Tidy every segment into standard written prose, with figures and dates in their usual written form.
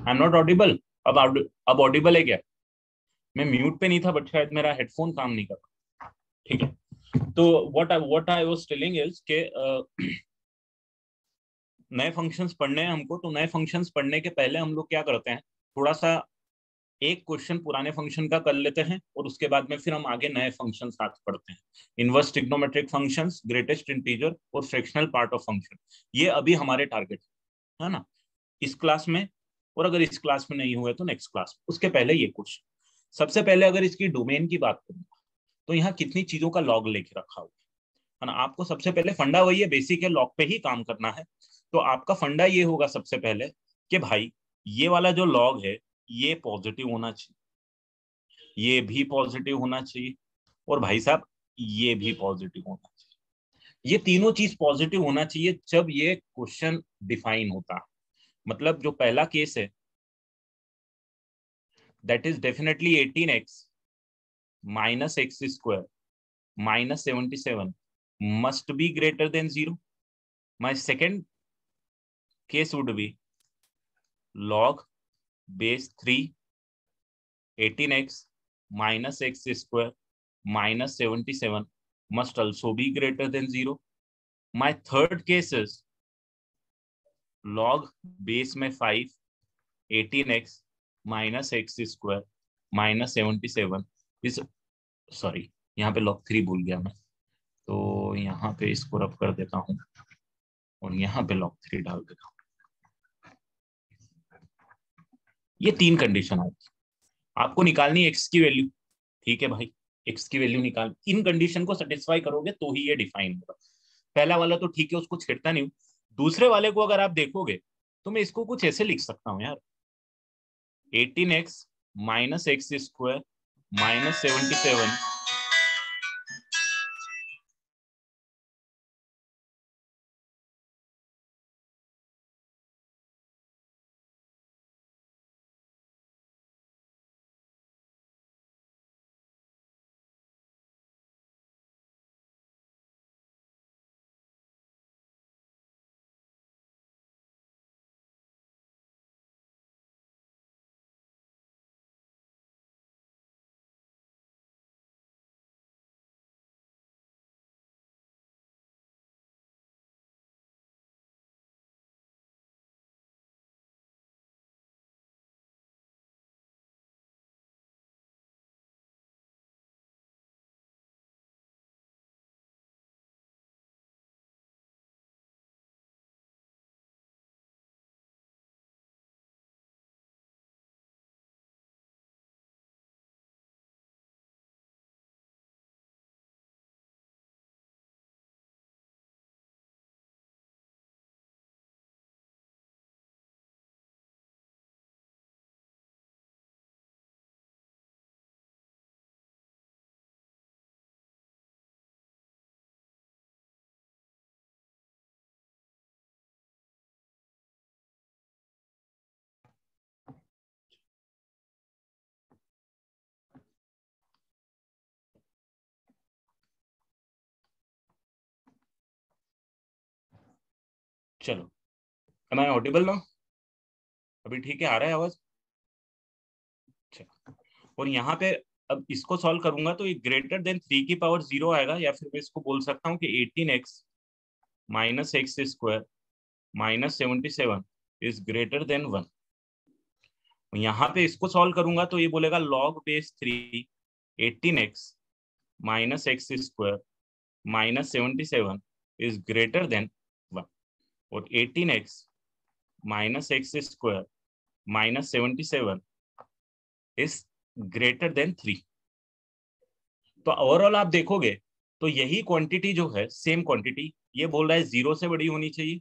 I am not Audible. अब Audible है क्या? मैं म्यूट पे नहीं था बट शायद मेरा हेडफोन काम नहीं कर रहा। ठीक है, तो what I was telling is के नए फंक्शंस पढ़ने हैं हमको, तो नए फंक्शंस पढ़ने के पहले हम लोग क्या करते हैं, थोड़ा सा एक क्वेश्चन पुराने फंक्शन का कर लेते हैं और उसके बाद में फिर हम आगे नए फंक्शन साथ पढ़ते हैं। Inverse trigonometric functions, greatest integer और फ्रैक्शनल पार्ट ऑफ फंक्शन, ये अभी हमारे टारगेट है ना, इस क्लास में। और अगर इस क्लास में नहीं हुए तो नेक्स्ट क्लास में। उसके पहले ये क्वेश्चन, सबसे पहले अगर इसकी डोमेन की बात करूँ तो यहाँ कितनी चीजों का लॉग लेके रखा हुआ है ना। आपको सबसे पहले फंडा वही है, बेसिक है, लॉग पे ही काम करना है। तो आपका फंडा ये होगा सबसे पहले कि भाई ये वाला जो लॉग है ये पॉजिटिव होना चाहिए, ये भी पॉजिटिव होना चाहिए, और भाई साहब ये भी पॉजिटिव होना चाहिए। ये तीनों चीज पॉजिटिव होना चाहिए जब ये क्वेश्चन डिफाइन होता है। मतलब जो पहला केस है that is definitely 18x minus x square minus 77 must be greater than 0. My second case would be log base 3 18x minus x square minus 77 must also be greater than 0. My third case is log base में 5 18x minus x square minus 77 is, sorry यहाँ पे log 3 भूल गया मैं, तो यहाँ पे इसको रब कर देता हूँ और यहाँ पे log 3 डाल देता हूँ। ये तीन कंडीशन आएगी, आपको निकालनी एक्स की वैल्यू। ठीक है भाई, एक्स की वैल्यू निकाल, इन कंडीशन को सेटिस्फाई करोगे तो ही ये डिफाइन होगा। पहला वाला तो ठीक है, उसको छेड़ता नहीं हूं। दूसरे वाले को अगर आप देखोगे तो मैं इसको कुछ ऐसे लिख सकता हूं यार, 18x minus x square minus 77 चलो, एम आई ऑडिबल ना? अभी ठीक है, आ रहा है आवाज? अच्छा, और यहाँ पे अब इसको सॉल्व करूंगा तो ये ग्रेटर देन 3 की पावर 0 आएगा, या फिर मैं इसको बोल सकता हूँ कि 18x minus x square minus 77 is greater then 1। यहाँ पे इसको सॉल्व करूंगा तो ये बोलेगा log base 3 18x minus x square minus 77 is greater then 1, और 18x minus x square minus 77 is greater then 3। तो ओवरऑल आप देखोगे तो यही क्वांटिटी जो है, सेम क्वांटिटी, ये बोल रहा है 0 से बड़ी होनी चाहिए,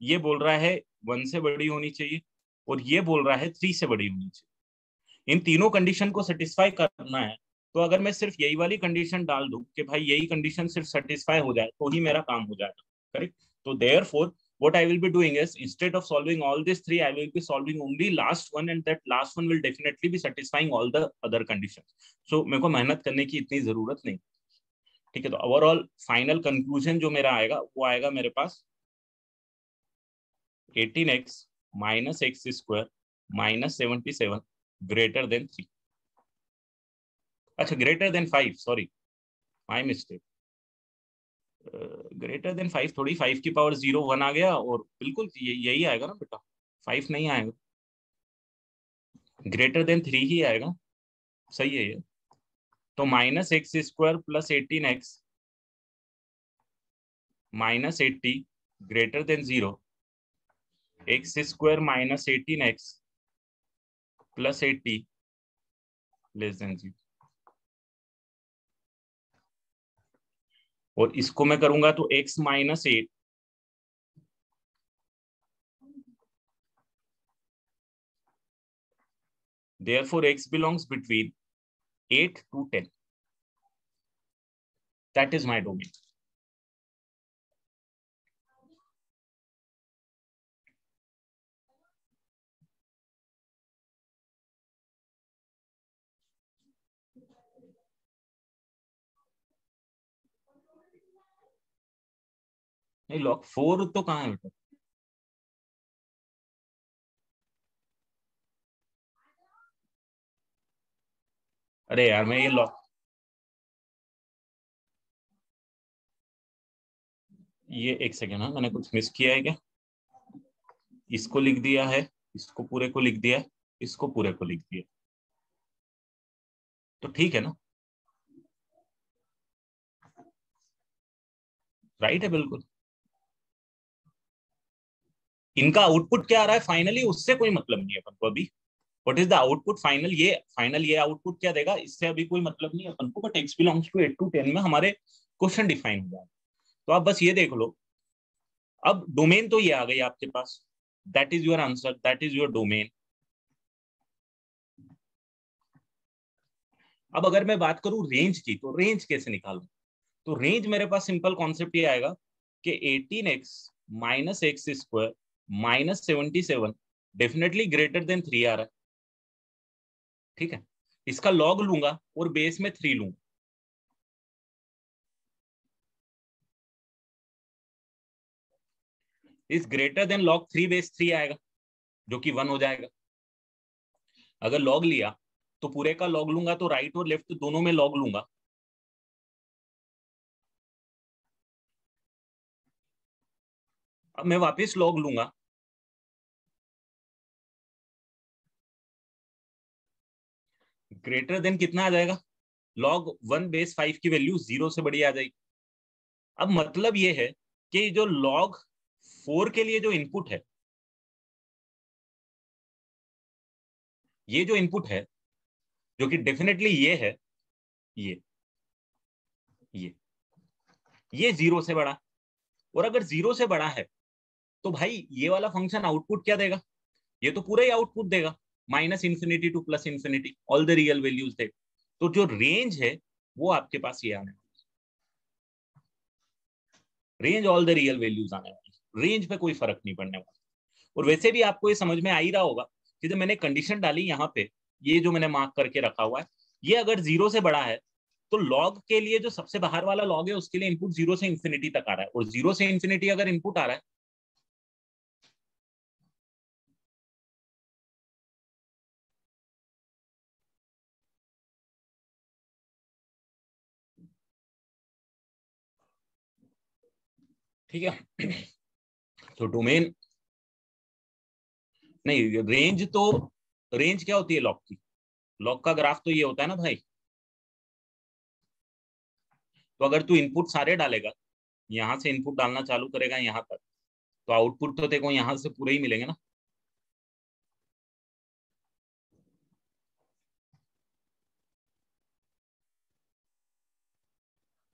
ये बोल रहा है 1 से बड़ी होनी चाहिए, और ये बोल रहा है 3 से बड़ी होनी चाहिए। इन तीनों कंडीशन को सेटिस्फाई करना है, तो अगर मैं सिर्फ यही वाली कंडीशन डाल दूं कि भाई यही कंडीशन सिर्फ सेटिस्फाई हो जाए तो ही मेरा काम हो जाएगा, करेक्ट। तो therefore what I will be doing is, instead of solving all these three, I will be solving only last one, and that last one will definitely be satisfying all the other conditions. So मेरे को मेहनत करने की इतनी जरूरत नहीं। ठीक है, तो ओवरऑल फाइनल कंक्लूजन जो मेरा आएगा वो आएगा मेरे पास 18x minus x square -77 greater than 3। अच्छा greater than 5, sorry my mistake. Greater than 5 थोड़ी, 5 की पावर 0 1 आ गया, और बिल्कुल यही आएगा ना बेटा, 5 नहीं आएगा, ग्रेटर देन 3 ही आएगा। सही है ये। तो -x² + 18x -80 greater than 0, x² - 18x + 80 less than 0। और इसको मैं करूंगा तो x - 8, therefore x belongs between 8 to 10. That is my domain. नहीं, log 4 तो कहाँ है बेटा? अरे यार मैं ये लॉग, ये एक सेकेंड, हाँ मैंने कुछ मिस किया है क्या? इसको लिख दिया है, इसको पूरे को लिख दिया है, इसको पूरे को लिख दिया, तो ठीक है ना? राइट है बिल्कुल। इनका आउटपुट क्या आ रहा है फाइनली, उससे कोई मतलब नहीं है अपन को अभी। What is the output final, ये फाइनल ये आउटपुट क्या देगा, इससे अभी कोई मतलब नहीं है अपन को, but x belongs to 8 to 10 में हमारे क्वेश्चन डिफाइन हो जाए। तो आप बस ये देख लो, अब डोमेन तो ये आ गई आपके पास, that is your answer, that is your domain. अब अगर मैं बात करूं रेंज की, तो रेंज कैसे निकालूं? तो रेंज मेरे पास सिंपल कॉन्सेप्ट ये आएगा कि 18x - x² - 77 definitely greater than 3 आ रहा है, ठीक है? इसका लॉग लूंगा और बेस में 3 लूंगा। इस ग्रेटर देन log 3 बेस 3 आएगा, जो कि 1 हो जाएगा। अगर लॉग लिया तो पूरे का लॉग लूंगा, तो राइट और लेफ्ट दोनों में लॉग लूंगा। अब मैं वापस लॉग लूंगा, ग्रेटर देन कितना आ जाएगा, log 1 बेस 5 की वैल्यू 0 से बड़ी आ जाएगी। अब मतलब ये है कि जो log 4 के लिए जो इनपुट है, ये जो इनपुट है, जो कि डेफिनेटली ये है, ये ये ये 0 से बड़ा, और अगर 0 से बड़ा है तो भाई ये वाला फंक्शन आउटपुट क्या देगा, ये तो पूरा ही आउटपुट देगा, -∞ to +∞, all the real values देगा। तो जो रेंज है वो आपके पास ये आने वाली, range all the real values आने वाली, रेंज पे कोई फर्क नहीं पड़ने वाला। और वैसे भी आपको ये समझ में आ ही रहा होगा कि जब मैंने कंडीशन डाली यहाँ पे, ये जो मैंने मार्क करके रखा हुआ है, ये अगर 0 से बड़ा है तो लॉग के लिए जो सबसे बाहर वाला लॉग है उसके लिए इनपुट 0 से इंफिनिटी तक आ रहा है, और 0 से इंफिनिटी अगर इनपुट आ रहा है, ठीक है? तो डोमेन नहीं, रेंज तो, रेंज क्या होती है लॉग की? लॉग का ग्राफ तो ये होता है ना भाई। तो अगर तू इनपुट सारे डालेगा, यहाँ से इनपुट डालना चालू करेगा यहाँ तक, तो आउटपुट तो तेरे को यहाँ से पूरे ही मिलेंगे ना।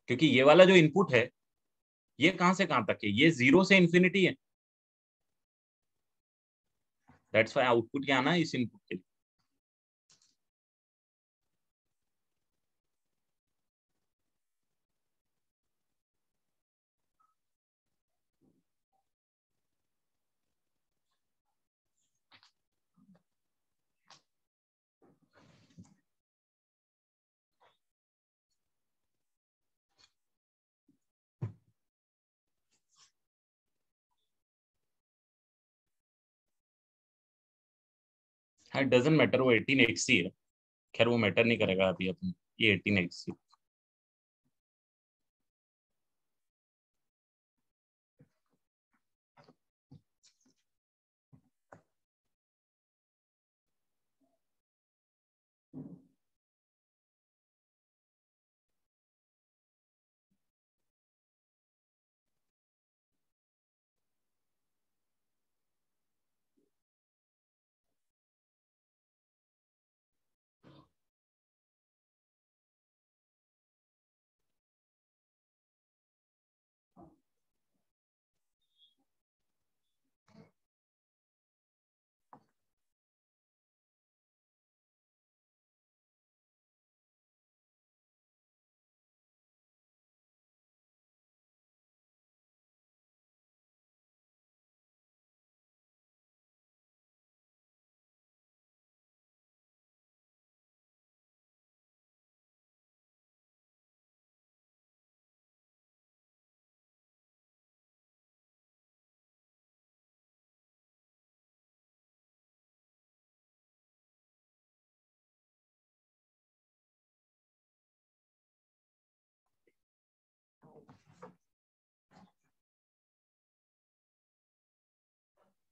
क्योंकि ये वाला जो इनपुट है, ये कहां से कहां तक है, ये 0 से इंफिनिटी है। दैट्स व्हाई आउटपुट क्या आना है इस इनपुट के लिए। इट डजंट मैटर, वो 18x ही है। खैर वो मैटर नहीं करेगा अभी अपन, ये 18x ही।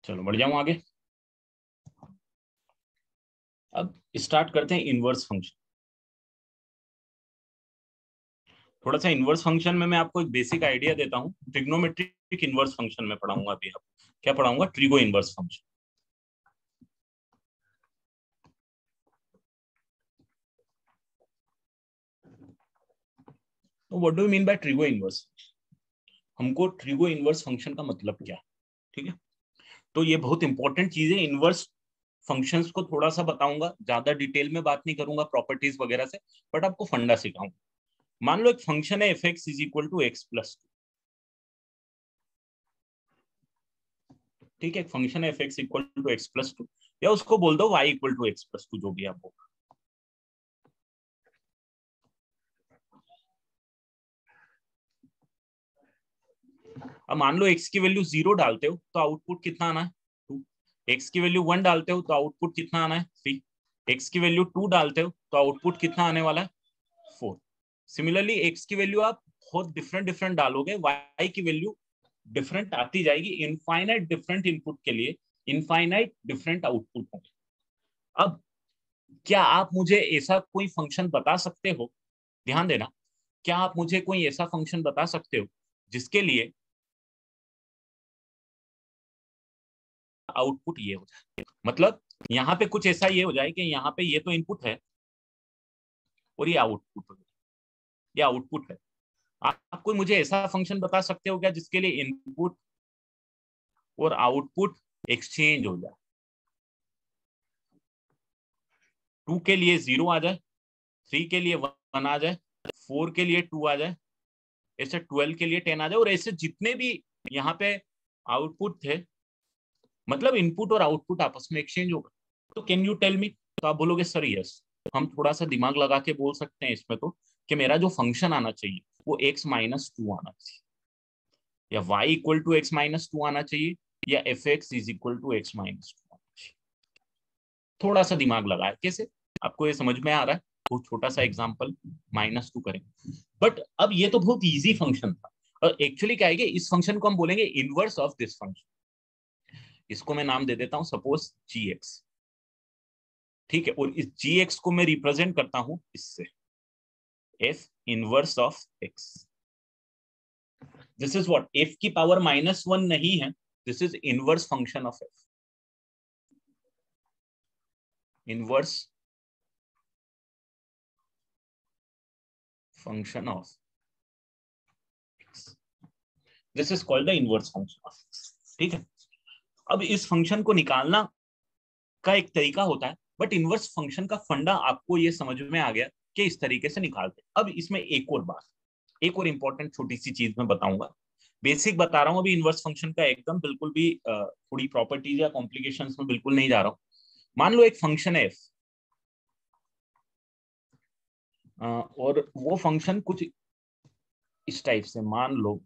चलो बढ़ जाऊं आगे। अब स्टार्ट करते हैं इनवर्स फंक्शन। थोड़ा सा इनवर्स फंक्शन में मैं आपको एक बेसिक आइडिया देता हूँ। ट्रिग्नोमेट्रिक इनवर्स फंक्शन में पढ़ाऊंगा अभी। आप क्या पढ़ाऊंगा? Trigo inverse function. तो what do you mean by trigo inverse? हमको ट्रिगो इनवर्स फंक्शन का मतलब क्या, ठीक है? तो ये बहुत इंपॉर्टेंट चीज है। इनवर्स फंक्शंस को थोड़ा सा बताऊंगा, ज्यादा डिटेल में बात नहीं करूंगा प्रॉपर्टीज वगैरह से, बट आपको फंडा सिखाऊंगा। मान लो एक फंक्शन है f(x) is equal to x plus 2, ठीक है? एक फंक्शन है f(x) equal to x plus 2, या उसको बोल दो y equal to x plus 2, जो भी आप बोल। अब मान लो x की वैल्यू 0 डालते हो तो आउटपुट कितना आना है? 2। x की वैल्यू 1 डालते हो तो आउटपुट कितना आना है? 3। x की वैल्यू 2 डालते हो तो आउटपुट कितना आने वाला है? 4। सिमिलरली x की वैल्यू आप बहुत डिफरेंट डिफरेंट डालोगे, y की वैल्यू डिफरेंट आती जाएगी। इनफाइनाइट डिफरेंट इनपुट के लिए इनफाइनाइट डिफरेंट आउटपुट होंगे। अब क्या आप मुझे ऐसा कोई फंक्शन बता सकते हो, ध्यान देना, क्या आप मुझे कोई ऐसा फंक्शन बता सकते हो जिसके लिए आउटपुट ये हो जाए? मतलब यहाँ पे कुछ ऐसा ये हो जाए कि यहाँ पे ये तो इनपुट है और ये आउटपुट है। आप कोई मुझे ऐसा फंक्शन बता सकते हो क्या जिसके लिए इनपुट और आउटपुट एक्सचेंज हो जाए? 2 के लिए 0 आ जाए, 3 के लिए 1 आ जाए, 4 के लिए 2 आ जाए, ऐसे 12 के लिए 10 आ जाए, और ऐसे जितने भी यहाँ पे आउटपुट थे, मतलब इनपुट और आउटपुट आपस में एक्सचेंज होगा। तो कैन यू टेल मी? तो आप बोलोगे सर यस। हम थोड़ा सा दिमाग लगा के बोल सकते हैं इसमें तो, कि मेरा जो फंक्शन आना चाहिए वो x-2 आना चाहिए, या y इक्वल टू x-2 आना चाहिए, या f(x) is equal to x-2 आना चाहिए। थोड़ा सा दिमाग लगाए कैसे, आपको ये समझ में आ रहा है? बहुत छोटा सा एग्जांपल, -2 करेंगे। बट अब ये तो बहुत इजी फंक्शन था, और एक्चुअली क्या है कि इस फंक्शन को हम बोलेंगे इनवर्स ऑफ दिस फंक्शन। इसको मैं नाम दे देता हूं सपोज gx, ठीक है? और इस gx को मैं रिप्रेजेंट करता हूं इससे, f inverse of x। This is what, f की पावर -1 नहीं है, this is inverse function of f, inverse function of x। This is called the inverse function of x, ठीक है? अब इस फंक्शन को निकालना का एक तरीका होता है, बट इनवर्स फंक्शन का फंडा आपको ये समझ में आ गया कि इस तरीके से निकालते हैं। अब इसमें एक और बात, एक और इंपॉर्टेंट छोटी सी चीज मैं बताऊंगा। बेसिक बता रहा हूं अभी इनवर्स फंक्शन का, एकदम बिल्कुल भी थोड़ी प्रॉपर्टीज या कॉम्प्लिकेशंस में बिल्कुल नहीं जा रहा हूं। मान लो एक फंक्शन है f, और वो फंक्शन कुछ इस टाइप से, मान लो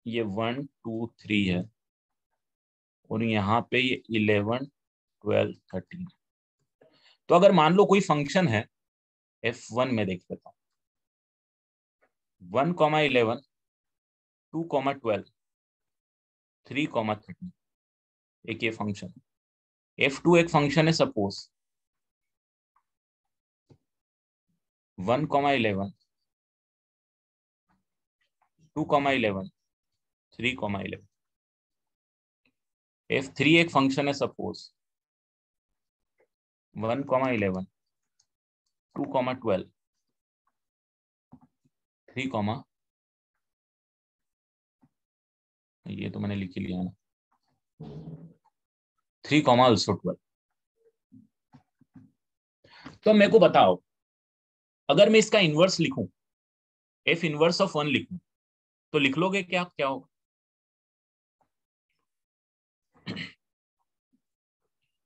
ये 1 2 3 है, और यहाँ पे ये 11 12 13, तो अगर मान लो कोई फंक्शन है f1 में, देख लेता हूं 1,11 2,12 3,13, एक ये फंक्शन। f2 एक फंक्शन है सपोज 1,11 2,11 3,11। f3 एक फंक्शन है सपोज 1,11 2,12 3, ये तो मैंने लिख ही लिया ना, 3, also 12। तो मेरे को बताओ, अगर मैं इसका इनवर्स लिखूं, f इनवर्स ऑफ 1 लिखूं, तो लिख लोगे क्या? क्या होगा?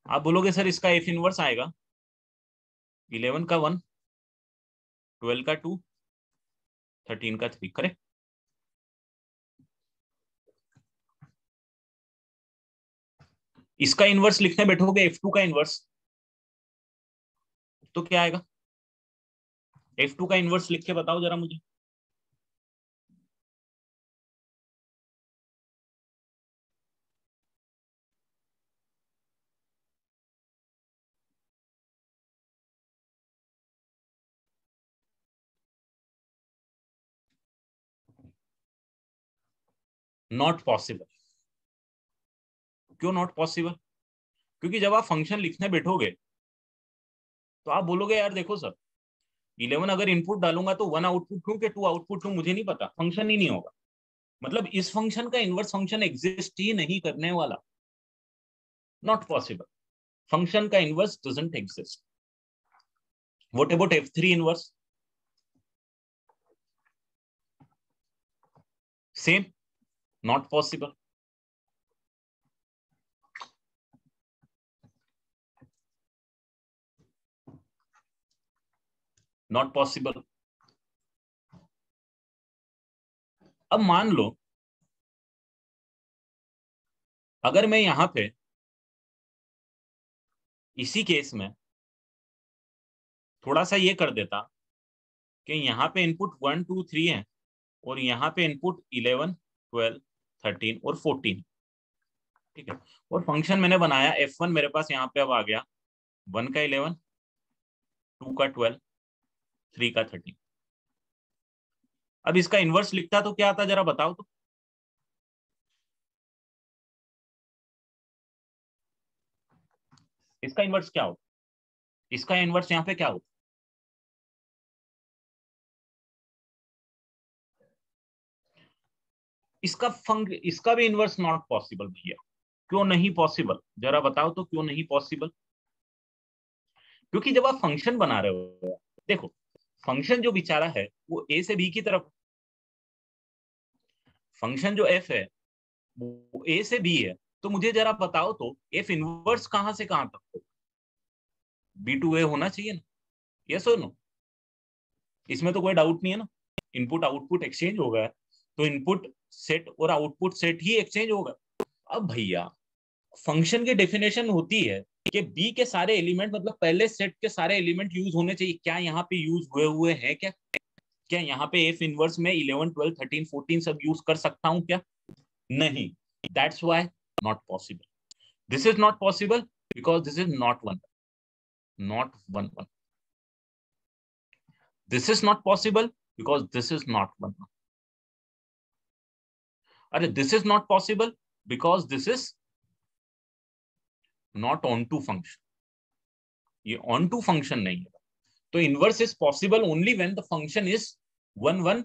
आप बोलोगे सर इसका f इनवर्स आएगा 11 का 1, 12 का 2, 13 का 3, करेक्ट। इसका इनवर्स लिखने बैठोगे f2 का इनवर्स, तो क्या आएगा? f2 का इनवर्स लिख के बताओ जरा मुझे। Not possible. क्यों नॉट पॉसिबल? क्योंकि जब आप फंक्शन लिखने बैठोगे तो आप बोलोगे यार देखो सर 11 अगर इनपुट डालूंगा तो 1 आउटपुट लूं कि 2 आउटपुट लूं, मुझे नहीं पता, फंक्शन ही नहीं होगा। मतलब इस फंक्शन का इनवर्स फंक्शन एग्जिस्ट ही नहीं करने वाला। Not possible. फंक्शन का inverse doesn't exist. What about f3 inverse? Same, not possible. Not possible. अब मान लो अगर मैं यहां पे इसी केस में थोड़ा सा ये कर देता कि यहाँ पे इनपुट 1 2 3 है और यहाँ पे इनपुट 11 12 13 और 14, ठीक है। और फंक्शन मैंने बनाया f1 मेरे पास यहाँ पे अब आ गया 1 का 11 2 का 12 3 का 13। अब इसका इनवर्स लिखता तो क्या आता जरा बताओ तो। इसका इनवर्स क्या होता? इसका इनवर्स यहाँ पे क्या होता? इसका भी इनवर्स नॉट पॉसिबल भैया। क्यों नहीं पॉसिबल जरा बताओ तो, क्यों नहीं पॉसिबल? क्योंकि जब आप फंक्शन बना रहे हो, देखो फंक्शन जो बेचारा है वो ए से बी की तरफ, फंक्शन जो एफ है वो ए से बी है, तो मुझे जरा बताओ तो एफ इनवर्स कहां से कहां तक होगा? बी टू ए होना चाहिए ना, यस और नो? इसमें तो कोई डाउट नहीं है ना। इनपुट आउटपुट एक्सचेंज होगा, तो इनपुट सेट और आउटपुट सेट ही एक्सचेंज होगा। अब भैया फंक्शन की डेफिनेशन होती है कि बी के सारे एलिमेंट, मतलब पहले सेट के सारे एलिमेंट यूज होने चाहिए। क्या यहाँ पे यूज हुए हुए हैं क्या? क्या यहाँ पे एफ इनवर्स में 11 12 13 14 सब यूज कर सकता हूँ क्या? नहीं। That's why not possible. This is not possible because this is not one. This is not possible because this is not one. अरे this is not possible because this is not onto function. ये onto function नहीं है। तो inverse is possible only when the function is 1 1,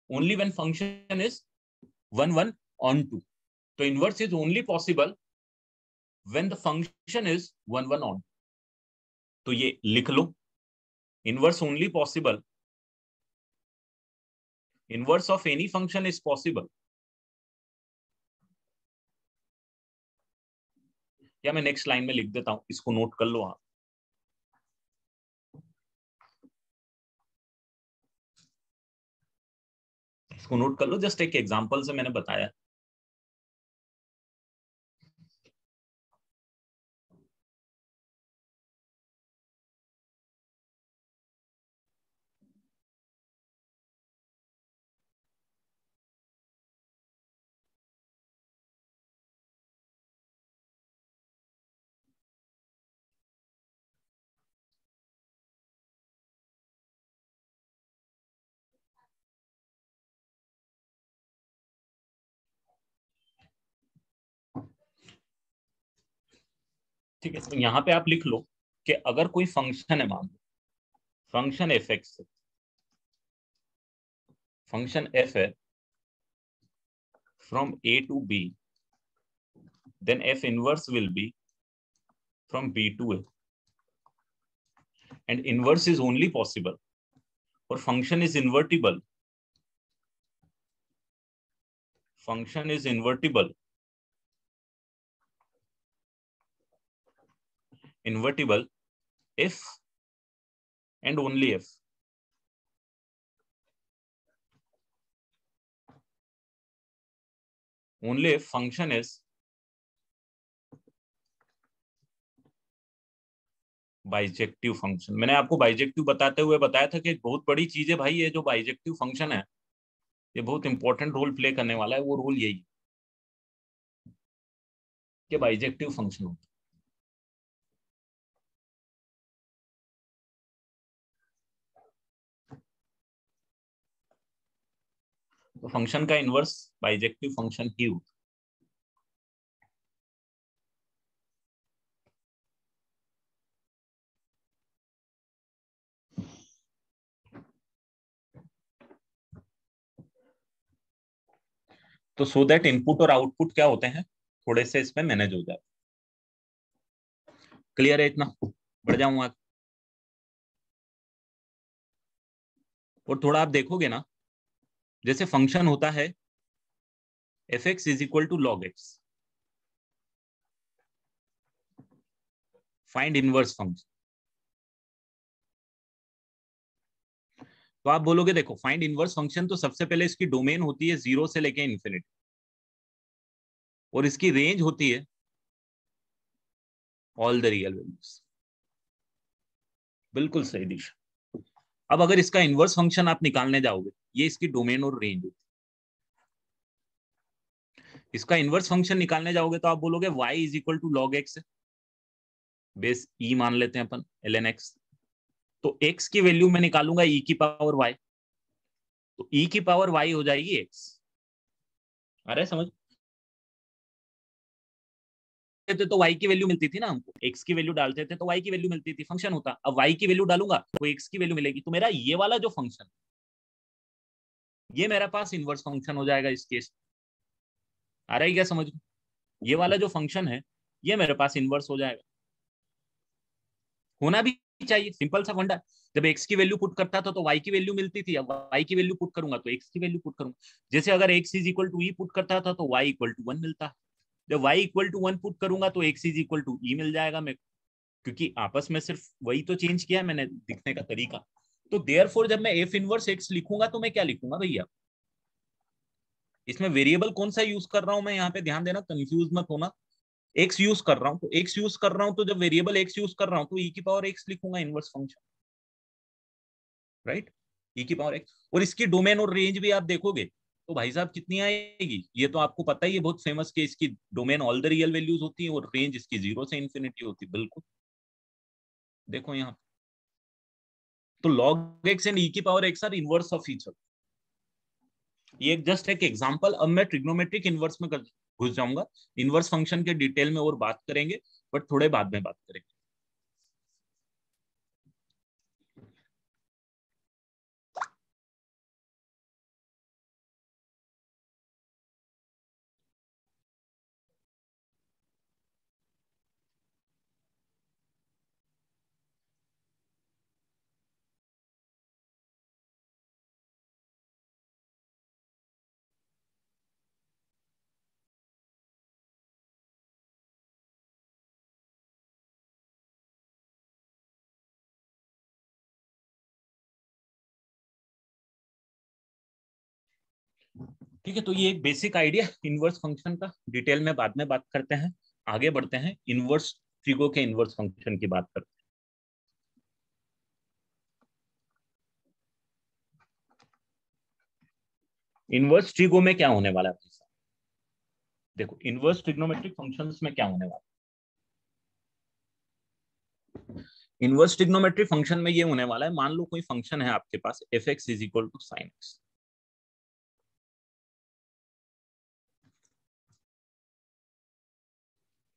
only when function is 1 1 onto. तो inverse is only possible when the function is 1 1 on. तो ये लिख लो, inverse only possible, inverse of any function is possible. या मैं next line में लिख देता हूं, इसको नोट कर लो आप। इसको नोट कर लो, जस्ट एक एग्जांपल से मैंने बताया। ठीक है, तो यहाँ पे आप लिख लो कि अगर कोई फंक्शन है, मान लो function F X, function F है from A to B, then F inverse will be from B to A, and inverse is only possible और function is invertible, function is invertible if and only if function is bijective function. मैंने आपको bijective बताते हुए बताया था कि बहुत बड़ी चीज है भाई, ये जो बाइजेक्टिव फंक्शन है ये बहुत इंपॉर्टेंट रोल प्ले करने वाला है। वो रोल यही कि बाइजेक्टिव फंक्शन होता है। तो फंक्शन का इनवर्स बाइजेक्टिव फंक्शन ही होता है। तो सो दैट इनपुट और आउटपुट क्या होते हैं, थोड़े से इसमें मैनेज हो जाए। क्लियर है इतना? बढ़ जाऊंगा और थोड़ा आप देखोगे ना, जैसे फंक्शन होता है F x is equal to log x, find inverse function. तो आप बोलोगे देखो फाइंड इनवर्स फंक्शन, तो सबसे पहले इसकी डोमेन होती है 0 से लेके इन्फिनिटी और इसकी रेंज होती है ऑल द रियल वैल्यूज। बिल्कुल सही दिशा। अब अगर इसका इनवर्स फंक्शन आप निकालने जाओगे, ये इसकी डोमेन और रेंज होती है। इसका इनवर्स फंक्शन निकालने जाओगे तो आप बोलोगे y is equal to log X, base E मान लेते हैं अपन ln x। तो x की वैल्यू मैं निकालूंगा e की पावर y, तो e की पावर y हो जाएगी x। अरे समझ थे तो y की वैल्यू मिलती थी ना हमको, x की वैल्यू डालते थे तो y की वैल्यू मिलती थी, फंक्शन होता। अब y की वैल्यू डालूंगा तो x की वैल्यू मिलेगी, तो मेरा ये वाला जो फंक्शन, ये मेरे पास इनवर्स फंक्शन हो जाएगा इस केस। आ रहा है क्या समझ? ये वाला जो फंक्शन है ये मेरे पास इनवर्स हो जाएगा। होना भी चाहिए, सिंपल सा फंडा। जब x की वैल्यू पुट करता था तो y की वैल्यू मिलती थी, अब y की वैल्यू पुट करूंगा तो x की वैल्यू पुट करूंगा। जैसे अगर x is equal to e put करता था तो y इक्वल टू 1 मिलता है, जब y इक्वल टू 1 पुट करूंगा तो x इज इक्वल टू ई मिल जाएगा मेरे को, क्योंकि आपस में सिर्फ वही तो चेंज किया है मैंने दिखने का तरीका। तो देयरफॉर जब मैं एफ इनवर्स एक्स लिखूंगा तो मैं क्या लिखूंगा भैया, इसमें वेरिएबल कौन सा यूज कर रहा हूं मैं, यहाँ पे ध्यान देना, कंफ्यूज मत होना। एक्स यूज कर रहा हूं तो एक्स यूज कर रहा हूं, तो जब वेरिएबल एक्स यूज कर रहा हूं तो ई की पावर एक्स लिखूंगा इनवर्स फंक्शन, राइट। ई की पावर एक्स, और इसकी डोमेन और रेंज भी आप देखोगे तो भाई साहब कितनी आएगी, ये तो आपको पता ही है बहुत फेमस के इसकी domain all the real values होती है और रेंज इसकी 0 से इंफिनिटी होती है। बिल्कुल देखो यहाँ, तो log x एंड e की power x are inverse of each other. ये जस्ट एक एग्जांपल। अब मैं ट्रिग्नोमेट्रिक इनवर्स में घुस जाऊंगा, इनवर्स फंक्शन के डिटेल में और बात करेंगे, बट थोड़े बाद में बात करेंगे। ठीक है, तो ये एक बेसिक आइडिया इनवर्स फंक्शन का, डिटेल में बाद में बात करते हैं। आगे बढ़ते हैं, इनवर्स ट्रिगो के इनवर्स फंक्शन की बात करते हैं। इनवर्स ट्रिगो में क्या होने वाला है, देखो इनवर्स ट्रिग्नोमेट्रिक फंक्शंस में क्या होने वाला है। इनवर्स ट्रिग्नोमेट्रिक फंक्शन में ये होने वाला है, मान लो कोई फंक्शन है आपके पास F x is equal to sine X.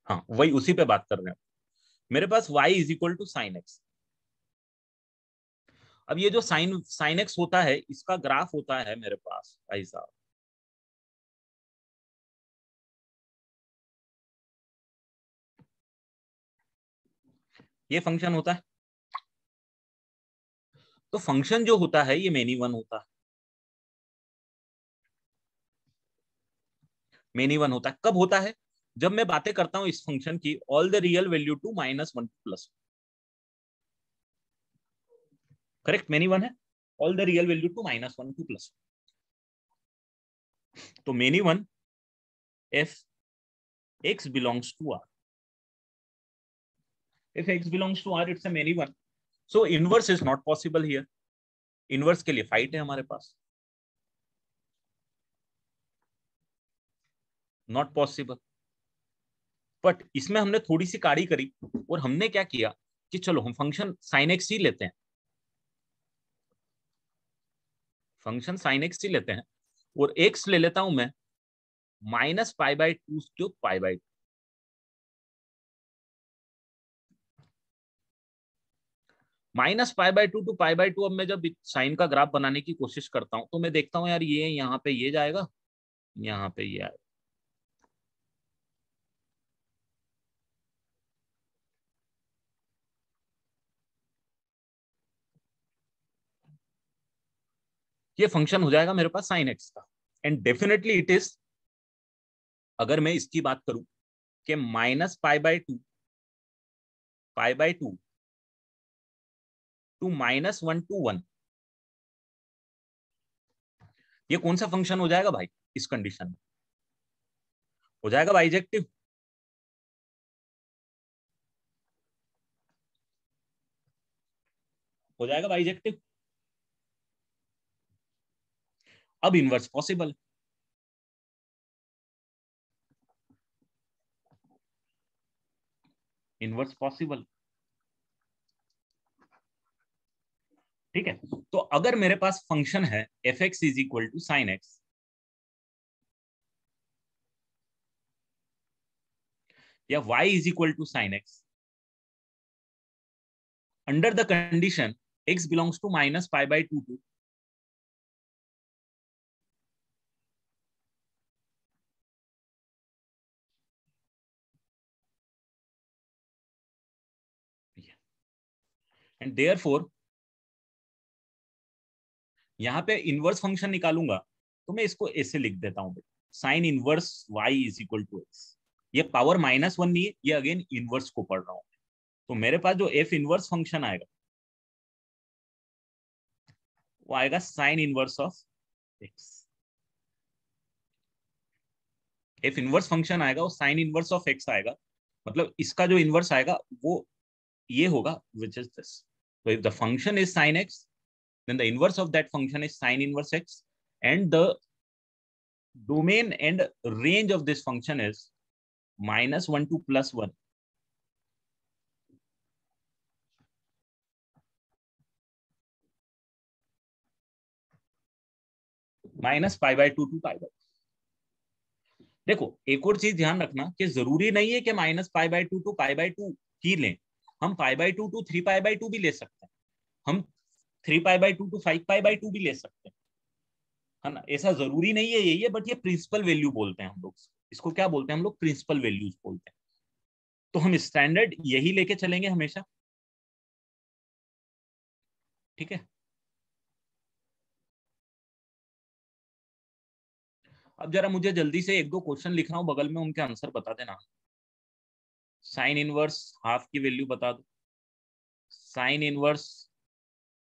हाँ वही उसी पे बात कर रहे हैं। मेरे पास y is equal to sine X. अब ये जो साइन एक्स होता है, इसका ग्राफ होता है मेरे पास भाई साहब, ये फंक्शन होता है। तो फंक्शन जो होता है ये मेनी वन होता है, मेनी वन होता है। कब होता है? जब मैं बातें करता हूं इस फंक्शन की all the real value to -1 plus, correct, many one है, all the real value to -1 to plus. तो many one if x belongs to R, if x belongs to R, it's a many one. So inverse is not possible here. Inverse के लिए fight है हमारे पास, not possible. But इसमें हमने थोड़ी सी काड़ी करी और हमने क्या किया कि चलो हम फंक्शन साइन एक्स ही लेते हैं, फंक्शन साइन एक्स ही लेते हैं, और एक्स ले लेता हूं मैं -π/2 क्यूब π/2। -π/2 टू π/2। अब मैं जब साइन का ग्राफ बनाने की कोशिश करता हूं तो मैं देखता हूं यार ये यहाँ पे ये जाएगा, यहाँ पे ये आएगा। ये फंक्शन हो जाएगा मेरे पास साइन एक्स का, एंड डेफिनेटली इट इज। अगर मैं इसकी बात करूं कि -π/2 π/2 टू -1 to 1, ये कौन सा फंक्शन हो जाएगा भाई? इस कंडीशन में हो जाएगा बाइजेक्टिव, हो जाएगा बाइजेक्टिव। अब इनवर्स पॉसिबल, इनवर्स पॉसिबल, ठीक है। तो अगर मेरे पास फंक्शन है F x is equal to sine X, या y is equal to sine X, under the condition x belongs to -π/2 to and therefore यहाँ पे इनवर्स फंक्शन निकालूंगा तो मैं इसको ऐसे लिख देता हूं, sine inverse y is equal to x. ये पावर -1 नहीं है, ये अगेन इनवर्स को पढ़ रहा हूं। तो मेरे पास जो एफ इनवर्स फंक्शन आएगा वो आएगा sine inverse of x. F inverse function आएगा वो साइन इनवर्स ऑफ एक्स आएगा, मतलब इसका जो इनवर्स आएगा वो ये होगा, which is this. So if the function is sin x, then the inverse of that function is sin inverse x, and the domain and range of this function is -1 to +1, -π/2 to π/2। देखो एक और चीज ध्यान रखना कि जरूरी नहीं है कि -π/2 to π/2 ही लें, हम π/2 to 3π/2 भी ले सकते हैं, हम 3π/2 to 5π/2 भी ले सकते हैं, है ना। ऐसा जरूरी नहीं है यही है, बट ये प्रिंसिपल वैल्यू बोलते हैं हम लोग इसको। क्या बोलते हैं हम लोग? प्रिंसिपल वैल्यूज बोलते हैं। तो हम स्टैंडर्ड यही लेके चलेंगे हमेशा, ठीक है। अब जरा मुझे जल्दी से एक दो क्वेश्चन लिख रहा हूं, बगल में उनके आंसर बता देना। साइन इनवर्स हाफ की वैल्यू बता दो, साइन इनवर्स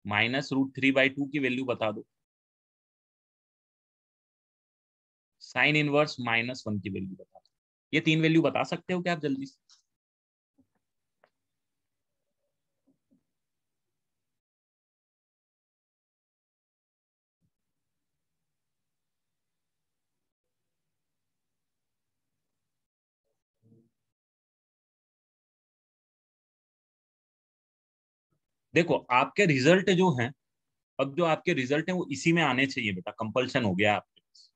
-√3/2 की वैल्यू बता दो, साइन इनवर्स -1 की वैल्यू बता दो। ये तीन वैल्यू बता सकते हो क्या आप जल्दी से? देखो आपके रिजल्ट जो हैं, अब जो आपके रिजल्ट हैं वो इसी में आने चाहिए बेटा, कंपल्शन हो गया आपके पास।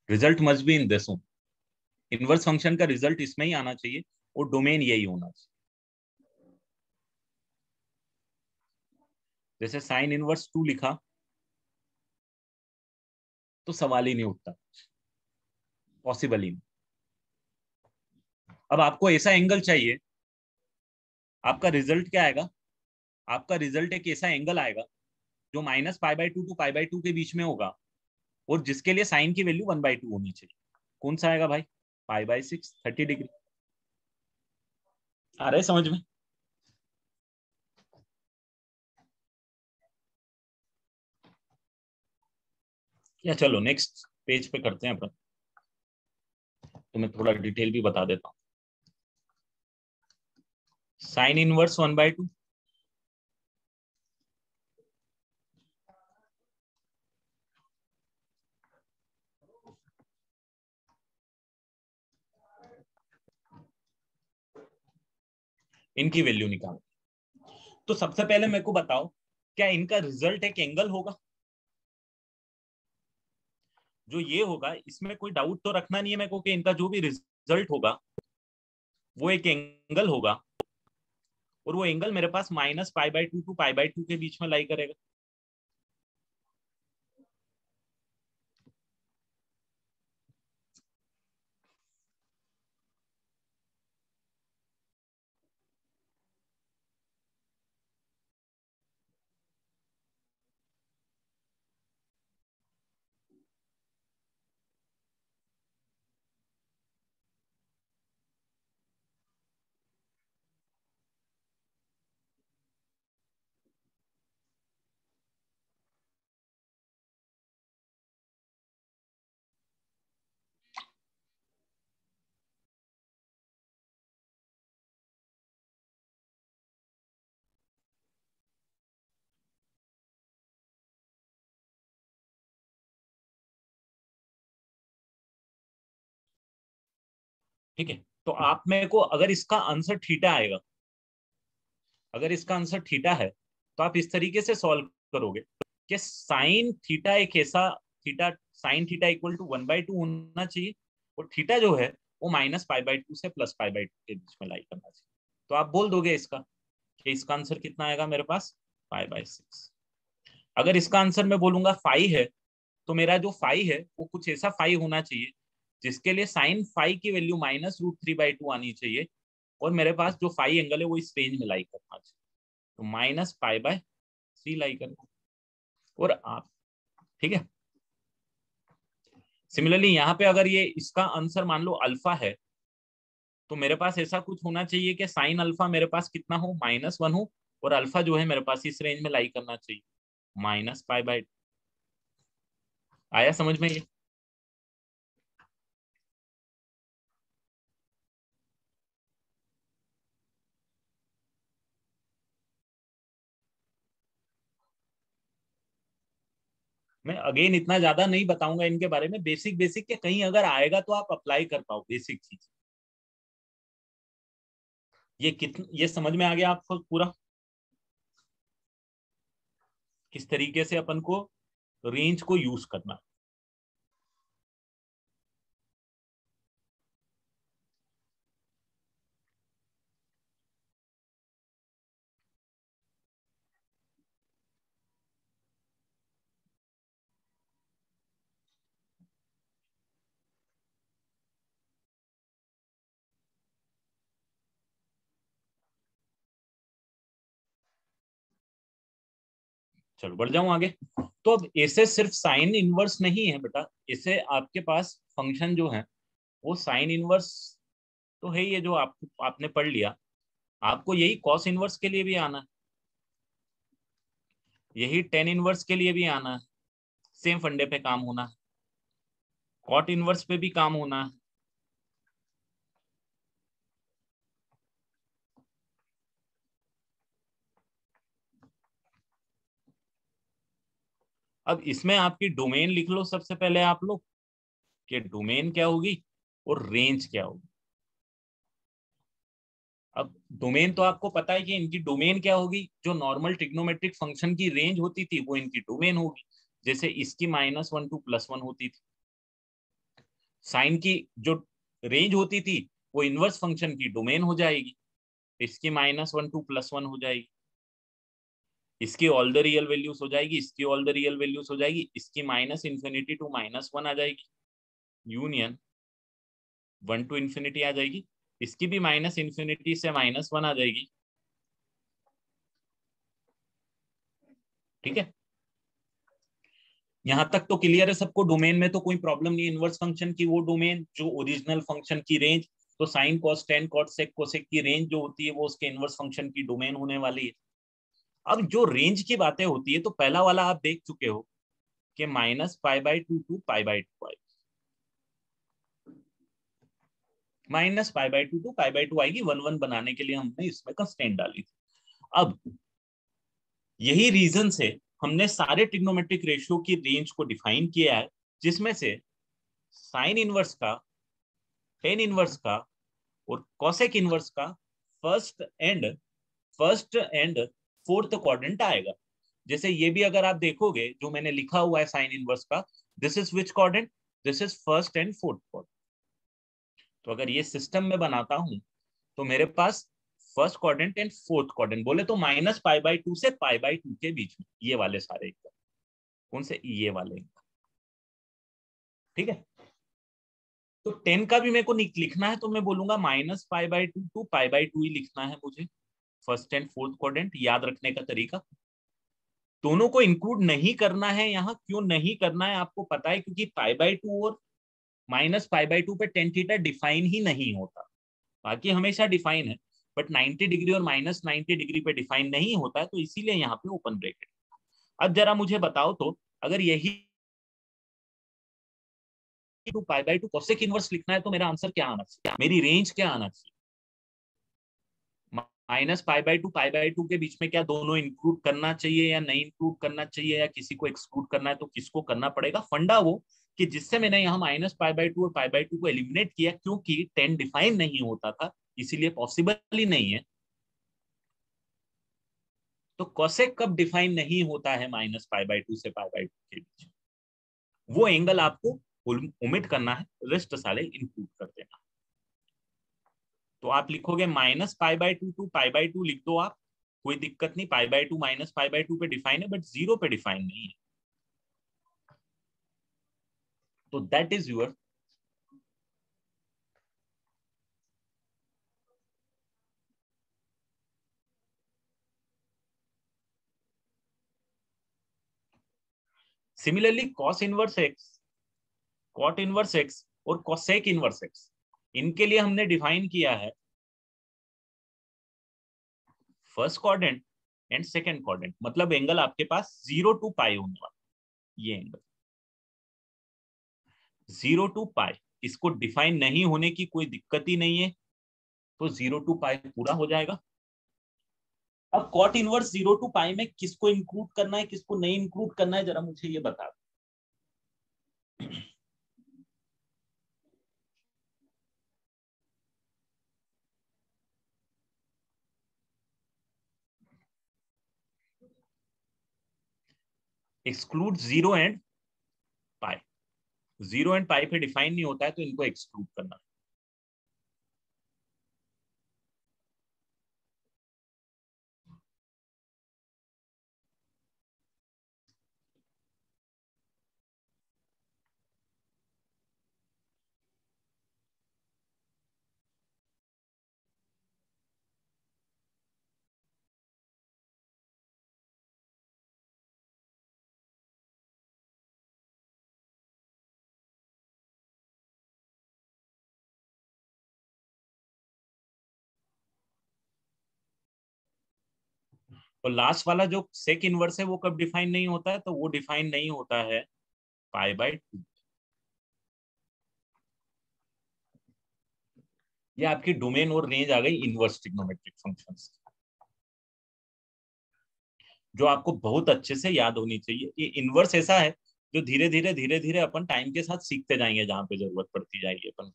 Result must be in this, inverse function का रिजल्ट इसमें ही आना चाहिए और डोमेन यही होना चाहिए। जैसे साइन इनवर्स 2 लिखा तो सवाल ही नहीं उठता, पॉसिबल ही नहीं। अब आपको ऐसा एंगल चाहिए, आपका रिजल्ट क्या आएगा? आपका रिजल्ट एक ऐसा एंगल आएगा जो -π/2 टू π/2 के बीच में होगा, और जिसके लिए साइन की वैल्यू 1/2 होनी चाहिए। कौन सा आएगा भाई? π/6, 30 डिग्री। आ रहा है समझ में? या चलो नेक्स्ट पेज पे करते हैं अपन, तो मैं थोड़ा डिटेल भी बता देता हूँ। साइन इनवर्स 1/2, इनकी वैल्यू निकालो। तो सबसे पहले मेरे को बताओ, क्या इनका रिजल्ट एक एंगल होगा? जो ये होगा इसमें कोई डाउट तो रखना नहीं है मेरे को कि इनका जो भी रिजल्ट होगा वो एक एंगल होगा, और वो एंगल मेरे पास -π/2 टू π/2 के बीच में लाई करेगा। ठीक है, तो आप मेरे को अगर इसका आंसर थीटा आएगा, अगर इसका आंसर थीटा है, तो आप इस तरीके से सॉल्व करोगे कि साइन थीटा एक ऐसा, theta sine theta equal to 1/2 होना चाहिए, और थीटा जो है वो -π/2 से +π/2 के बीच में लाई करना चाहिए। तो आप बोल दोगे इसका कि इसका आंसर कितना आएगा मेरे पास? π/6। अगर इसका आंसर मैं बोलूंगा फाई है, तो मेरा जो फाई है वो कुछ ऐसा फाई होना चाहिए जिसके लिए साइन फाई की वैल्यू -√3/2 आनी चाहिए, और मेरे पास जो फाई एंगल है वो इस रेंज में लाई करना चाहिए, तो -π/3 लाई करना। और आप, ठीक है, सिमिलरली यहाँ पे अगर ये इसका आंसर मान लो अल्फा है, तो मेरे पास ऐसा कुछ होना चाहिए कि साइन अल्फा मेरे पास कितना हो? -1 हो, और अल्फा जो है मेरे पास इस रेंज में लाई करना चाहिए, -π/2। आया समझ में ये? मैं अगेन इतना ज्यादा नहीं बताऊंगा इनके बारे में, बेसिक बेसिक के कहीं अगर आएगा तो आप अप्लाई कर पाओ बेसिक चीज। ये समझ में आ गया आपको पूरा, किस तरीके से अपन को रेंज को यूज करना। चलो बढ़ जाऊं आगे। तो अब ऐसे सिर्फ साइन इनवर्स नहीं है बेटा, ऐसे आपके पास फंक्शन जो है वो साइन इनवर्स तो है, ये जो आपने पढ़ लिया, आपको यही कॉस इनवर्स के लिए भी आना है, यही टेन इनवर्स के लिए भी आना है, सेम फंडे पे काम होना है, कॉट इनवर्स पे भी काम होना है। अब इसमें आपकी डोमेन लिख लो सबसे पहले आप लोग, कि डोमेन क्या होगी और रेंज क्या होगी। अब डोमेन तो आपको पता है कि इनकी डोमेन क्या होगी, जो नॉर्मल ट्रिग्नोमेट्रिक फंक्शन की रेंज होती थी वो इनकी डोमेन होगी। जैसे इसकी -1 टू +1 होती थी, साइन की जो रेंज होती थी वो इनवर्स फंक्शन की डोमेन हो जाएगी, इसकी -1 टू +1 हो जाएगी। इसकी ऑल द रियल वैल्यूज हो जाएगी, इसकी ऑल द रियल वैल्यूज हो जाएगी, इसकी माइनस इन्फिनिटी टू -1 आ जाएगी, यूनियन 1 टू इन्फिनिटी आ जाएगी, इसकी भी माइनस इन्फिनिटी से -1 आ जाएगी। ठीक है, यहां तक तो क्लियर है सबको? डोमेन में तो कोई प्रॉब्लम नहीं है इनवर्स फंक्शन की, वो डोमेन जो ओरिजिनल फंक्शन की रेंज, तो sine cos tan cot sec cosec की रेंज जो होती है वो उसके इनवर्स फंक्शन की डोमेन होने वाली है। अब जो रेंज की बातें होती है तो पहला वाला आप देख चुके हो कि -π/2 टू π/2 आएगी, -π/2 टू π/2 आएगी, 1 1 बनाने के लिए हमने इसमें कंस्ट्रेंट डाली थी। अब यही रीजन से हमने सारे ट्रिग्नोमेट्रिक रेशियो की रेंज को डिफाइन किया है, जिसमें से साइन इनवर्स का, टेन इनवर्स का और कॉसेक इनवर्स का फर्स्ट एंड फोर्थ क्वाड्रेंट आएगा। जैसे ये भी अगर आप देखोगे जो मैंने लिखा हुआ है साइन इनवर्स का, this is which quadrant, this is first and fourth quadrant. तो अगर ये सिस्टम में बनाता हूं तो मेरे पास first quadrant and fourth quadrant, बोले तो -π/2 से π/2 के बीच में ये वाले सारे एकदम, कौन से, ये वाले। ठीक है, तो 10 का भी मेरे को लिखना है तो मैं बोलूंगा -π/2 टू π/2 ही लिखना है मुझे, फर्स्ट एंड फोर्थ क्वाड्रेंट। याद रखने का तरीका, दोनों को इंक्लूड नहीं करना है यहाँ। क्यों नहीं करना है आपको पता है, क्योंकि π/2 और -π/2 पे टेन थीटा डिफाइन ही नहीं होता, बाकी हमेशा डिफाइन है, बट 90 डिग्री और -90 डिग्री पे डिफाइन नहीं होता है, तो इसीलिए यहाँ पे ओपन ब्रैकेट। अब जरा मुझे बताओ तो, अगर यही टू π/2 कोसेक इनवर्स लिखना है तो मेरा आंसर क्या आना चाहिए, मेरी रेंज क्या आना चाहिए? -π/2 π/2 के बीच में क्या दोनों इंक्लूड करना चाहिए या नहीं इंक्लूड करना चाहिए, या किसी को एक्सक्लूड करना है तो किसको करना पड़ेगा? फंडा वो कि जिससे मैंने यहाँ -π/2 और π/2 को एलिमिनेट किया, क्योंकि 10 डिफाइन नहीं होता था, इसीलिए पॉसिबल ही नहीं है। तो कोसेक कब डिफाइन नहीं होता है -π/2 से π/2 के बीच, वो एंगल आपको ओमिट करना है, रेस्ट सारे इंक्लूड कर देना। तो आप लिखोगे -π/2 टू π/2 लिख दो आप, कोई दिक्कत नहीं। π/2 -π/2 पे डिफाइन है, बट 0 पे डिफाइन नहीं है, तो that is your similarly cos inverse x, cot inverse x और कोसेक इनवर्स एक्स, इनके लिए हमने डिफाइन किया है first quadrant and second quadrant, मतलब एंगल आपके पास 0 टू पाई होने वाला, ये एंगल 0 टू पाई, इसको डिफाइन नहीं होने की कोई दिक्कत ही नहीं है, तो 0 टू पाई पूरा हो जाएगा। अब कॉट इनवर्स 0 टू पाई में किसको इंक्लूड करना है किसको नहीं इंक्लूड करना है, जरा मुझे ये बता दो। Exclude 0 and pi, 0 and pi पे डिफाइन नहीं होता है तो इनको एक्सक्लूड करना है। तो लास्ट वाला जो सेक इनवर्स है वो कब डिफाइन नहीं होता है, तो वो डिफाइन नहीं होता है π/2। ये आपकी डोमेन और रेंज आ गई इनवर्स ट्रिग्नोमेट्रिक फंक्शंस, जो आपको बहुत अच्छे से याद होनी चाहिए। ये इनवर्स ऐसा है जो धीरे धीरे अपन टाइम के साथ सीखते जाएंगे, जहां पे जरूरत पड़ती जाएगी अपन।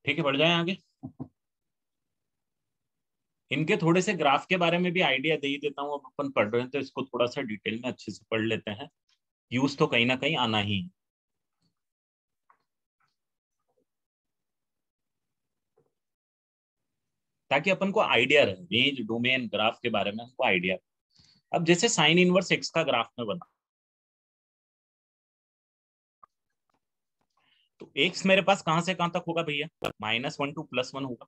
ठीक है, बढ़ जाए आगे। इनके थोड़े से ग्राफ के बारे में भी आइडिया दे ही देता हूँ। अब अपन पढ़ रहे हैं तो इसको थोड़ा सा डिटेल में अच्छे से पढ़ लेते हैं। यूज तो कहीं ना कहीं आना ही है। ताकि अपन को आइडिया रहे, रेंज डोमेन ग्राफ के बारे में हमको आइडिया रहे। अब जैसे साइन इनवर्स एक्स का ग्राफ में बना, तो एक्स मेरे पास कहां से कहां तक होगा भैया? -1 to +1 होगा।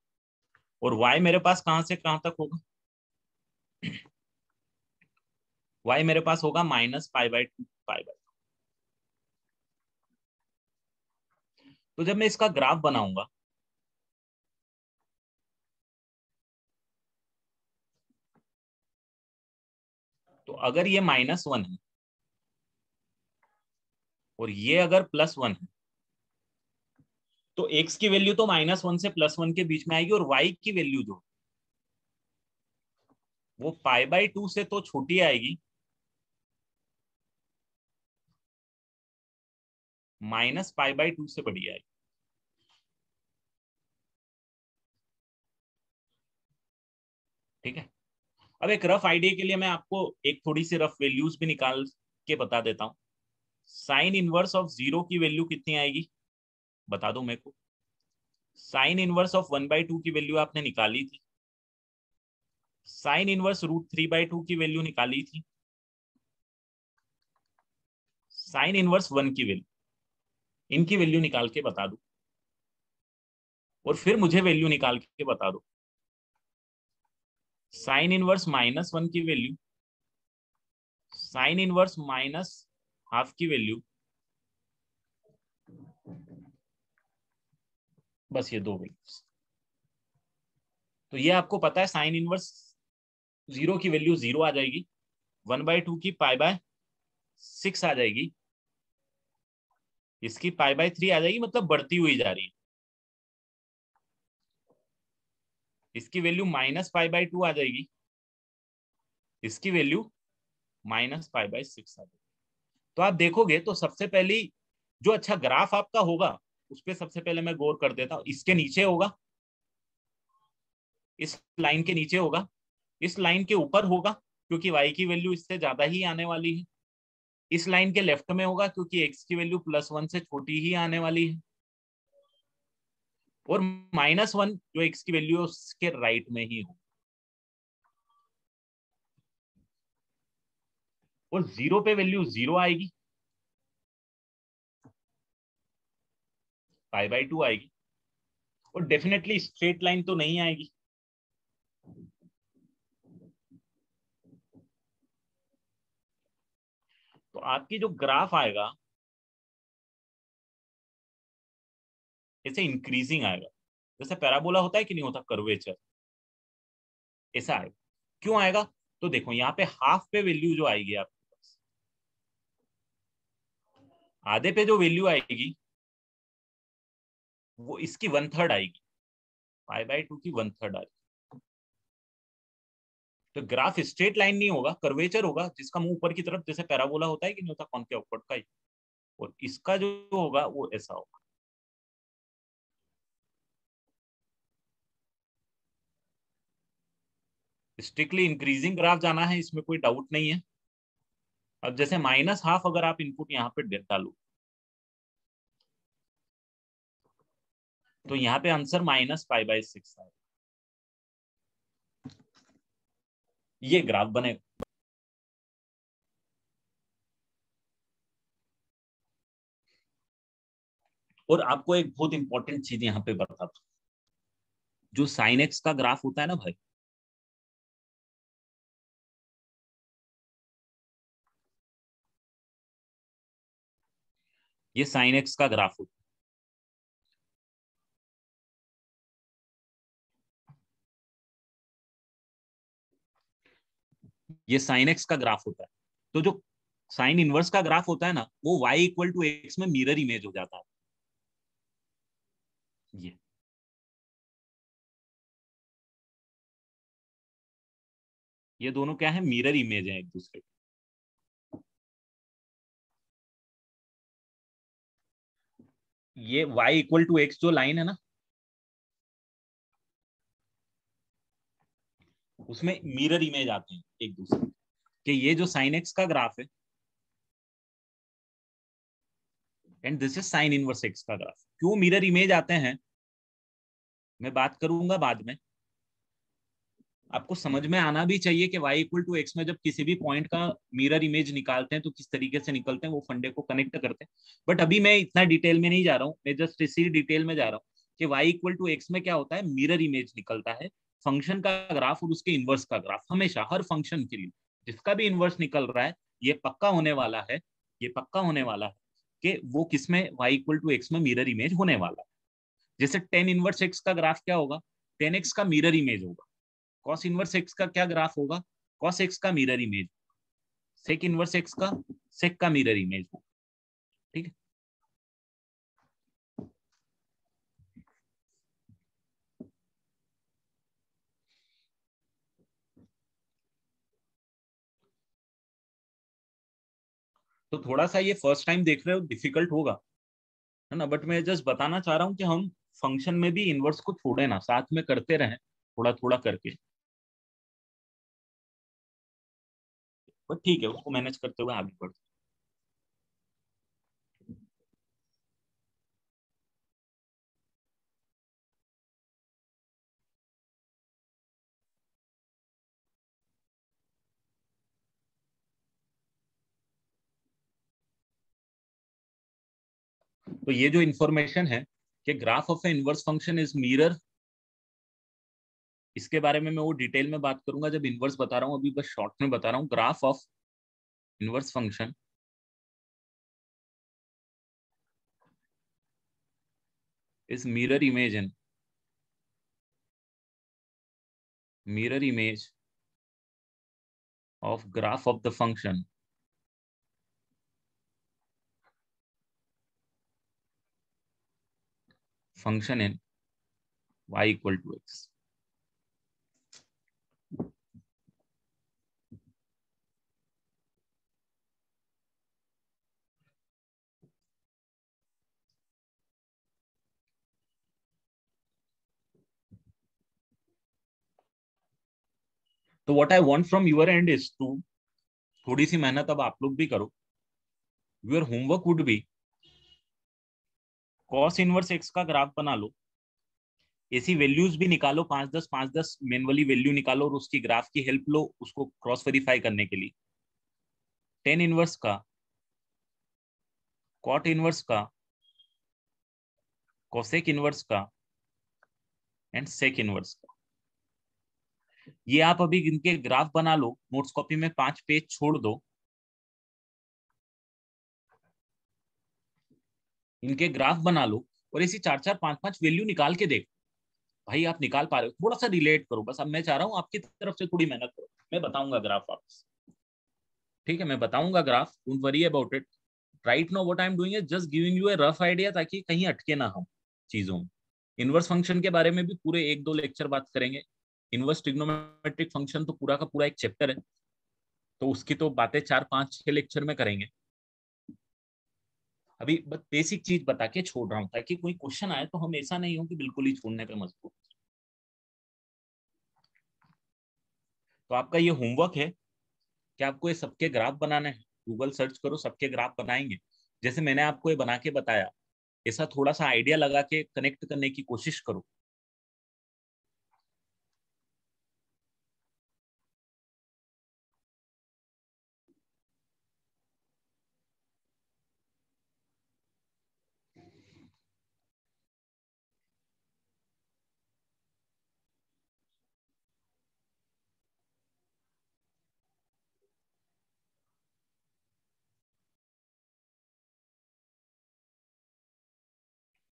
और वाई मेरे पास कहां से कहां तक होगा? वाई मेरे पास होगा -π/2 π/2। तो जब मैं इसका ग्राफ बनाऊंगा, तो अगर ये -1 है और ये अगर +1 है, तो एक्स की वैल्यू तो -1 से +1 के बीच में आएगी, और वाई की वैल्यू जो वो π/2 से तो छोटी आएगी, -π/2 से बड़ी आएगी। ठीक है। अब एक रफ आइडिया के लिए मैं आपको एक थोड़ी सी रफ वैल्यूज भी निकाल के बता देता हूँ। साइन इनवर्स ऑफ 0 की वैल्यू कितनी आएगी, बता दो मेरे को। साइन इनवर्स ऑफ 1/2 की वैल्यू आपने निकाली थी। साइन इनवर्स √3/2 की वैल्यू निकाली थी। साइन इनवर्स 1 की वैल्यू, इनकी वैल्यू निकाल के बता दो, और फिर मुझे वैल्यू निकाल के बता दो साइन इनवर्स -1 की वैल्यू, साइन इनवर्स -½ की वैल्यू। बस ये दो वैल्यूज। तो ये आपको पता है साइन इनवर्स 0 की वैल्यू 0 आ जाएगी, 1/2 की π/6 आ जाएगी, इसकी π/3 आ जाएगी, मतलब बढ़ती हुई जा रही है। इसकी वैल्यू -π/2 आ जाएगी, इसकी वैल्यू -π/6 आ जाएगी। तो आप देखोगे तो सबसे पहली जो अच्छा ग्राफ आपका होगा उस पर सबसे पहले मैं गौर कर देता हूँ। इसके नीचे होगा, इस लाइन के नीचे होगा, इस लाइन के ऊपर होगा क्योंकि y की वैल्यू इससे ज्यादा ही आने वाली है, इस लाइन के लेफ्ट में होगा क्योंकि x की वैल्यू +1 से छोटी ही आने वाली है, और -1 जो x की वैल्यू है उसके राइट में ही हो। और 0 पे वैल्यू 0 आएगी, π/2 आएगी, और डेफिनेटली स्ट्रेट लाइन तो नहीं आएगी। तो आपकी जो ग्राफ आएगा ऐसे इंक्रीजिंग आएगा, जैसे पैराबोला होता है कि नहीं होता, कर्वेचर, ऐसा आएगा। क्यों आएगा? तो देखो यहाँ पे हाफ पे वैल्यू जो आएगी आपके पास, आधे पे जो वैल्यू आएगी वो इसकी 1/3 आएगी, π/2 की 1/3 आएगी। तो ग्राफ स्ट्रेट लाइन नहीं होगा, कर्वेचर होगा, जिसका मुंह ऊपर की तरफ, जैसे पैराबोला होता है कि नहीं होता, कॉनकेव अपवर्ड का ही। और इसका जो होगा वो ऐसा होगा। स्ट्रिक्टली इंक्रीजिंग ग्राफ जाना है, इसमें कोई डाउट नहीं है। अब जैसे -½ अगर आप इनपुट यहाँ पे डालो, तो यहाँ पे आंसर -π/6 आएगा। ये ग्राफ बनेगा। और आपको एक बहुत इंपॉर्टेंट चीज यहाँ पे बता दूं, जो साइन एक्स का ग्राफ होता है ना भाई, ये साइन एक्स का ग्राफ होता है, ये साइन एक्स का ग्राफ होता है। तो जो साइन इनवर्स का ग्राफ होता है ना, वो y = x में मिरर इमेज हो जाता है। ये दोनों क्या है, मिरर इमेज है एक दूसरे। ये y = x जो लाइन है ना, उसमें मिरर इमेज आते हैं एक दूसरे के। ये जो साइन एक्स का ग्राफ है and this is sine inverse x का ग्राफ। क्यों मिरर इमेज आते हैं मैं बात करूंगा बाद में। आपको समझ में आना भी चाहिए कि y इक्वल टू एक्स में जब किसी भी पॉइंट का मिरर इमेज निकालते हैं तो किस तरीके से निकलते हैं, वो फंडे को कनेक्ट करते हैं। बट अभी मैं इतना डिटेल में नहीं जा रहा हूँ, मैं जस्ट इसी डिटेल में जा रहा हूँ कि y इक्वल टू एक्स में क्या होता है, मिरर इमेज निकलता है फंक्शन का ग्राफ और उसके इनवर्स का ग्राफ। हमेशा हर फंक्शन के लिए जिसका भी इनवर्स निकल रहा है ये पक्का होने वाला है, ये पक्का होने वाला है कि वो किसमें y इक्वल टू एक्स में मिरर इमेज होने वाला है। जैसे टेन इनवर्स एक्स का ग्राफ क्या होगा, टेन एक्स का मिरर इमेज होगा। कॉस इनवर्स एक्स का क्या ग्राफ होगा, कॉस एक्स का mirror image. Sec inverse x का सेक का मिरर इमेज होगा। ठीक है, तो थोड़ा सा ये फर्स्ट टाइम देख रहे हो डिफिकल्ट होगा, है ना, बट मैं जस्ट बताना चाह रहा हूँ कि हम फंक्शन में भी इनवर्स को छोड़े ना, साथ में करते रहें थोड़ा थोड़ा करके। बट ठीक है, उसको मैनेज करते हुए आगे बढ़ते। तो ये जो इंफॉर्मेशन है कि graph of A inverse function is mirror, इसके बारे में मैं वो डिटेल में बात करूंगा जब इनवर्स बता रहा हूँ, अभी बस शॉर्ट में बता रहा हूँ। Graph of inverse function is mirror image of graph of the function in y equal to x। तो what I want from your end is to, थोड़ी सी मेहनत अब आप लोग भी करो। Your homework would be cos inverse x का ग्राफ बना लो, ऐसी वैल्यूज भी निकालो, 5-10 मैनुअली वैल्यू निकालो और उसकी ग्राफ की हेल्प लो उसको क्रॉस वेरीफाई करने के लिए। टेन इनवर्स का, कॉट इनवर्स का, कोसेक इनवर्स का एंड सेक इनवर्स का, ये आप अभी इनके ग्राफ बना लो। नोट्स कॉपी में 5 पेज छोड़ दो, इनके ग्राफ बना लो और ऐसी 4-4 5-5 वैल्यू निकाल के देखो। भाई आप निकाल पा रहे हो, थोड़ा सा रिलेट करो बस। अब मैं चाह रहा हूँ आपकी तरफ से थोड़ी मेहनत करो, मैं बताऊंगा ग्राफ वापस। ठीक है, मैं बताऊंगा graph, don't worry about it. Right now what I am doing is just giving U A rough idea, ताकि कहीं अटके ना हम चीजों में। इनवर्स फंक्शन के बारे में भी पूरे 1-2 लेक्चर बात करेंगे। इनवर्स ट्रिग्नोमेट्रिक फंक्शन तो पूरा का पूरा एक चैप्टर है, तो उसकी तो बातें 4-5-6 लेक्चर में करेंगे। अभी बस बेसिक चीज बता के छोड़ रहा हूँ ताकि कोई क्वेश्चन आए तो हम ऐसा नहीं हो कि बिल्कुल ही छोड़ने पे मजबूर। तो आपका ये होमवर्क है कि आपको ये सबके ग्राफ बनाने हैं। गूगल सर्च करो, सबके ग्राफ बनाएंगे। जैसे मैंने आपको ये बना के बताया, ऐसा थोड़ा सा आइडिया लगा के कनेक्ट करने की कोशिश करो।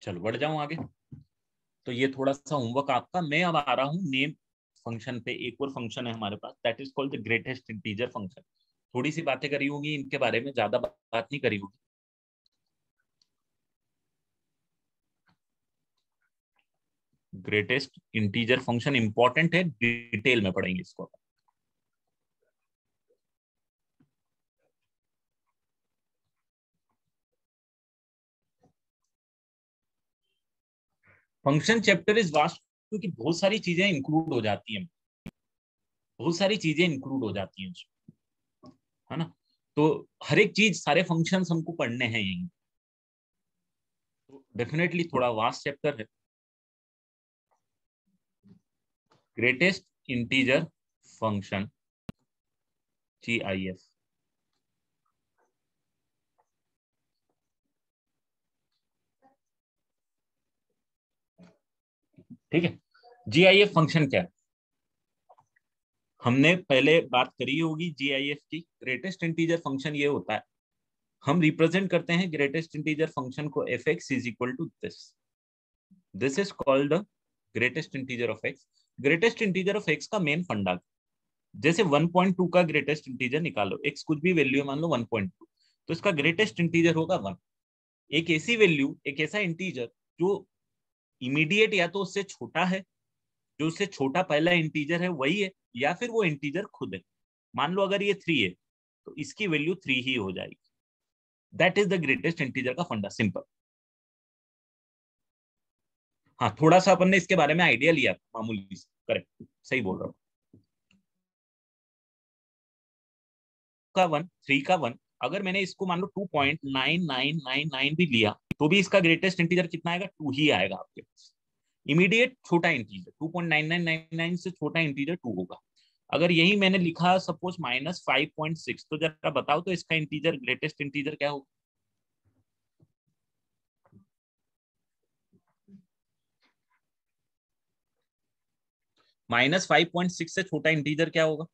चलो बढ़ जाऊं आगे। तो ये थोड़ा सा होमवर्क आपका। मैं अब आ रहा हूँ नेम फंक्शन पे। एक और फंक्शन है हमारे पास, that is called the greatest integer function. थोड़ी सी बातें करी होगी इनके बारे में, ज्यादा बात नहीं करी होगी। ग्रेटेस्ट इंटीजर फंक्शन इंपॉर्टेंट है, डिटेल में पढ़ेंगे इसको। फंक्शन चैप्टर इज वास्ट क्योंकि बहुत सारी चीजें इंक्लूड हो जाती हैं। बहुत सारी चीजें इंक्लूड हो जाती हैं उसमें, है ना। तो हर एक चीज, सारे फंक्शंस हमको पढ़ने हैं यहीं। तो डेफिनेटली थोड़ा वास्ट चैप्टर है। Greatest integer function GIF। ठीक है, GIF फंक्शन क्या है, हमने पहले बात करी होगी GIF की। ग्रेटेस्ट इंटीजर फंक्शन ये होता है, हम रिप्रेजेंट करते हैं ग्रेटेस्ट इंटीजर फंक्शन को fx is equal to this is called the greatest integer of x। Greatest integer of x का मेन फंडा, जैसे 1.2 का ग्रेटेस्ट इंटीजर निकालो, x कुछ भी वैल्यू मान लो 1.2, तो इसका ग्रेटेस्ट इंटीजर होगा 1। एक ऐसी वैल्यू, एक ऐसा इंटीजर जो इमीडिएट या तो उससे छोटा है, जो उससे छोटा पहला इंटीजर है वही है, या फिर वो इंटीजर खुद है। मान लो अगर ये 3 है तो इसकी वैल्यू 3 ही हो जाएगी। That is the greatest integer का फंडा, सिंपल। हाँ, थोड़ा सा अपन ने इसके बारे में आइडिया लिया मामूली से, करेक्ट, सही बोल रहा हूँ। का 1, 3 का 1, अगर मैंने इसको मान लो 2.9999 भी लिया तो भी इसका ग्रेटेस्ट इंटीजर कितना आएगा, 2 ही आएगा आपके पास। इमीडिएट छोटा इंटीजर 2.9999 से छोटा इंटीजर 2 होगा। अगर यही मैंने लिखा सपोज -5.6, तो जरा बताओ तो इसका इंटीजर, ग्रेटेस्ट इंटीजर क्या होगा? -5.6 से छोटा इंटीजर क्या होगा?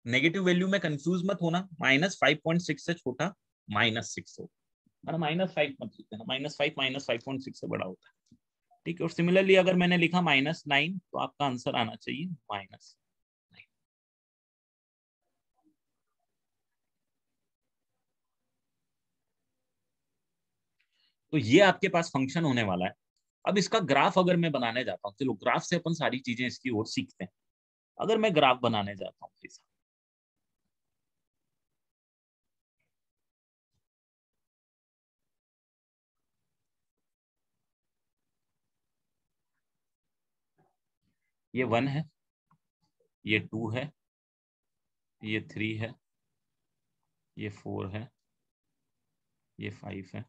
नेगेटिव वैल्यू में कंफ्यूज मत होना, -5.6 से छोटा -6 हो, -5 मत लिखना, -5 -5.6 से बड़ा होता है। ठीक है, और सिमिलरली अगर मैंने लिखा -9, तो आपका आंसर आना चाहिए -9। तो ये आपके पास फंक्शन होने वाला है। अब इसका ग्राफ अगर मैं बनाने जाता हूँ, चलो ग्राफ से अपन सारी चीजें इसकी ओर सीखते हैं। अगर मैं ग्राफ बनाने जाता हूँ प्लीज, ये 1 है, ये 2 है, ये 3 है, ये 4 है, ये 5 है,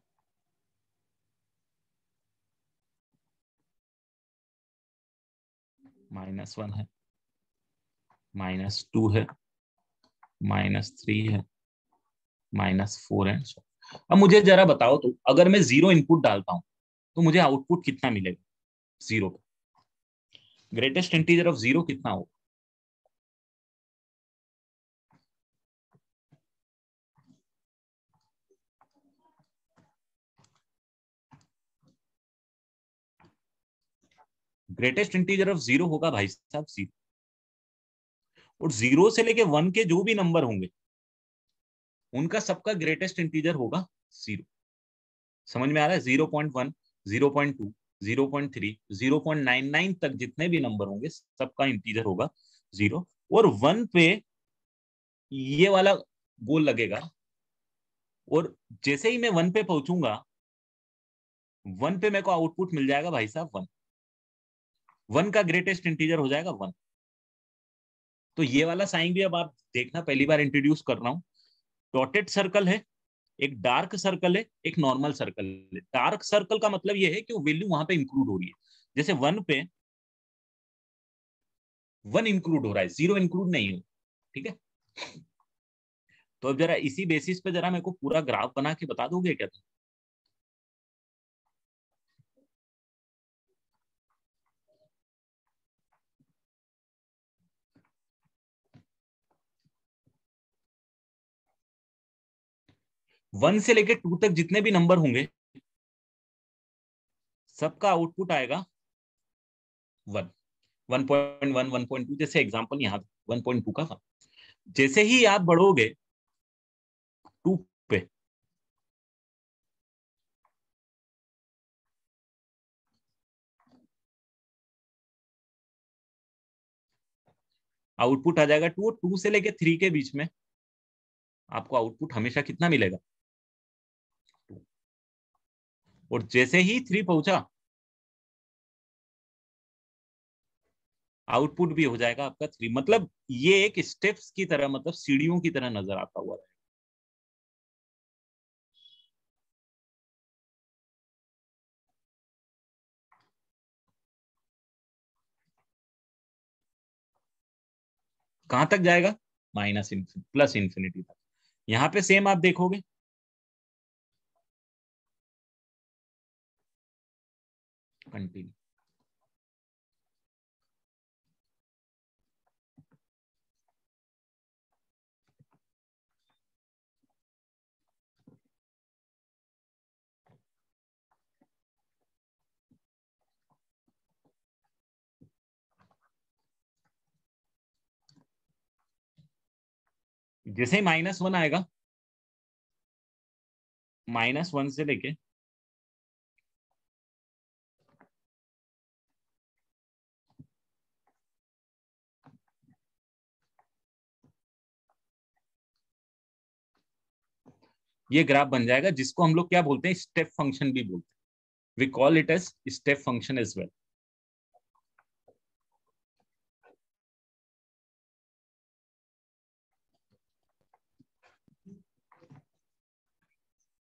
-1 है, -2 है, -3 है, -4 है। अब मुझे जरा बताओ तो, अगर मैं 0 इनपुट डालता हूं तो मुझे आउटपुट कितना मिलेगा 0 का? ग्रेटेस्ट इंटीजर ऑफ 0 कितना होगा? ग्रेटेस्ट इंटीजर ऑफ 0 होगा भाई साहब 0। और 0 से लेके 1 के जो भी नंबर होंगे उनका सबका ग्रेटेस्ट इंटीजर होगा 0। समझ में आ रहा है? 0.1, 0.2, 0.3, 0.99 तक जितने भी नंबर होंगे सबका इंटीजर होगा 0। और 1 पे ये वाला गोल लगेगा, और जैसे ही मैं 1 पे पहुंचूंगा, 1 पे मेरे को आउटपुट मिल जाएगा भाई साहब 1। 1 का ग्रेटेस्ट इंटीजर हो जाएगा 1। तो ये वाला साइन भी अब आप देखना, पहली बार इंट्रोड्यूस कर रहा हूं। डॉटेड सर्कल है, एक डार्क सर्कल है, एक नॉर्मल सर्कल है। डार्क सर्कल का मतलब ये है कि वो वैल्यू वहां पे इंक्लूड हो रही है। जैसे 1 पे 1 इंक्लूड हो रहा है, 0 इंक्लूड नहीं हो। ठीक है, तो अब जरा इसी बेसिस पे जरा मेरे को पूरा ग्राफ बना के बता दोगे क्या तुम? 1 से लेके 2 तक जितने भी नंबर होंगे सबका आउटपुट आएगा 1। 1.1, 1.2, जैसे एग्जांपल यहाँ 1.2 का 1। जैसे ही आप बढ़ोगे 2 पे, आउटपुट आ जाएगा 2। 2 से लेके 3 के बीच में आपको आउटपुट हमेशा कितना मिलेगा? 2। और जैसे ही 3 पहुंचा आउटपुट भी हो जाएगा आपका 3। मतलब ये एक स्टेप्स की तरह, मतलब सीढ़ियों की तरह नजर आता हुआ है। कहां तक जाएगा? माइनस इन्फिनिटी, प्लस इन्फिनिटी तक। यहाँ पे सेम आप देखोगे, कंटिन्यू। जैसे ही -1 आएगा, -1 से लेके ये ग्राफ बन जाएगा, जिसको हम लोग क्या बोलते हैं, स्टेप फंक्शन भी बोलते हैं। We call it as step function as well.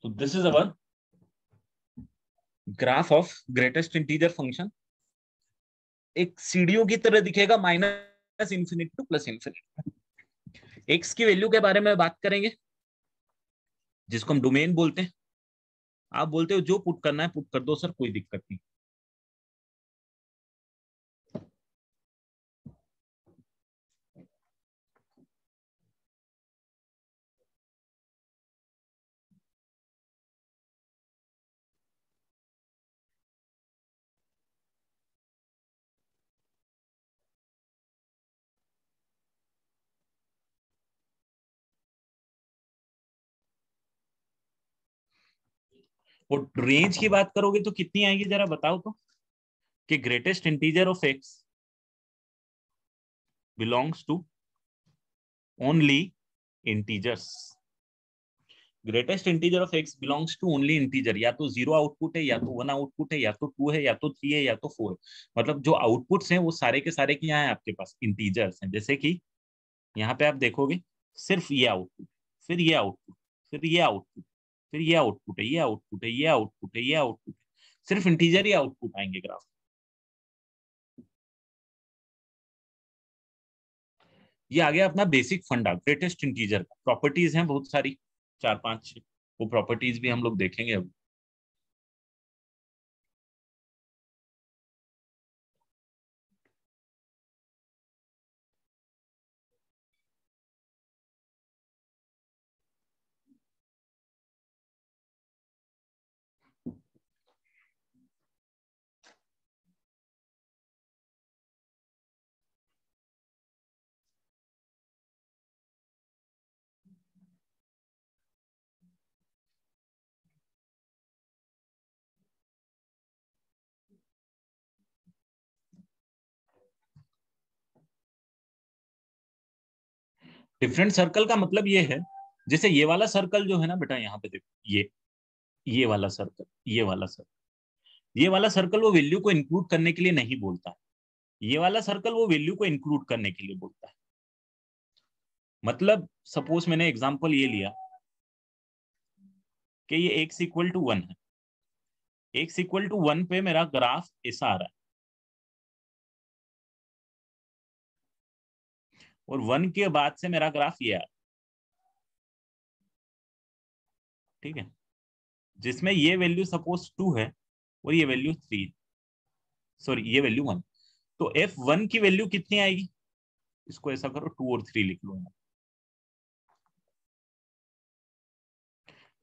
तो this is our graph of greatest integer function. एक सीढ़ियों की तरह दिखेगा, minus infinity to plus infinity. X की वैल्यू के बारे में बात करेंगे, जिसको हम डोमेन बोलते हैं। आप बोलते हो जो पुट करना है पुट कर दो सर, कोई दिक्कत नहीं। और रेंज की बात करोगे तो कितनी आएगी, जरा बताओ तो। कि greatest integer of x belongs to only integers. Greatest integer of x belongs to only integer. या तो 0 आउटपुट है, या तो 1 आउटपुट है, या तो 2 है, या तो 3 है, या तो 4 है। मतलब जो आउटपुट्स हैं वो सारे के सारे क्या हैं आपके पास, इंटीजर्स हैं। जैसे कि यहाँ पे आप देखोगे, सिर्फ ये आउटपुट, फिर ये आउटपुट, फिर ये आउटपुट, फिर ये आउटपुट है, ये आउटपुट है, ये आउटपुट है, ये आउटपुट है। सिर्फ इंटीजर ही आउटपुट आएंगे ग्राफ। ये आ गया अपना बेसिक फंडा ग्रेटेस्ट इंटीजर का। प्रॉपर्टीज हैं बहुत सारी, 4-5। वो प्रॉपर्टीज भी हम लोग देखेंगे अब। डिफरेंट सर्कल का मतलब ये है, जैसे ये वाला सर्कल जो है ना बेटा, यहाँ पे देखो, ये वाला सर्कल, ये वाला सर्कल, ये वाला सर्कल वो वैल्यू को इंक्लूड करने के लिए नहीं बोलता है। ये वाला सर्कल वो वैल्यू को इंक्लूड करने के लिए बोलता है। मतलब सपोज मैंने एग्जांपल ये लिया कि ये एक्स इक्वल टू 1 है। एक्स इक्वल टू 1 पे मेरा ग्राफ ऐसा आ रहा है, और 1 के बाद से मेरा ग्राफ ये आ रहा है। ठीक है, जिसमें ये वैल्यू सपोज 2 है और ये वैल्यू 3, सॉरी ये वैल्यू 1। तो F1 की वैल्यू कितनी आएगी? इसको ऐसा करो, 2 और 3 लिख लो।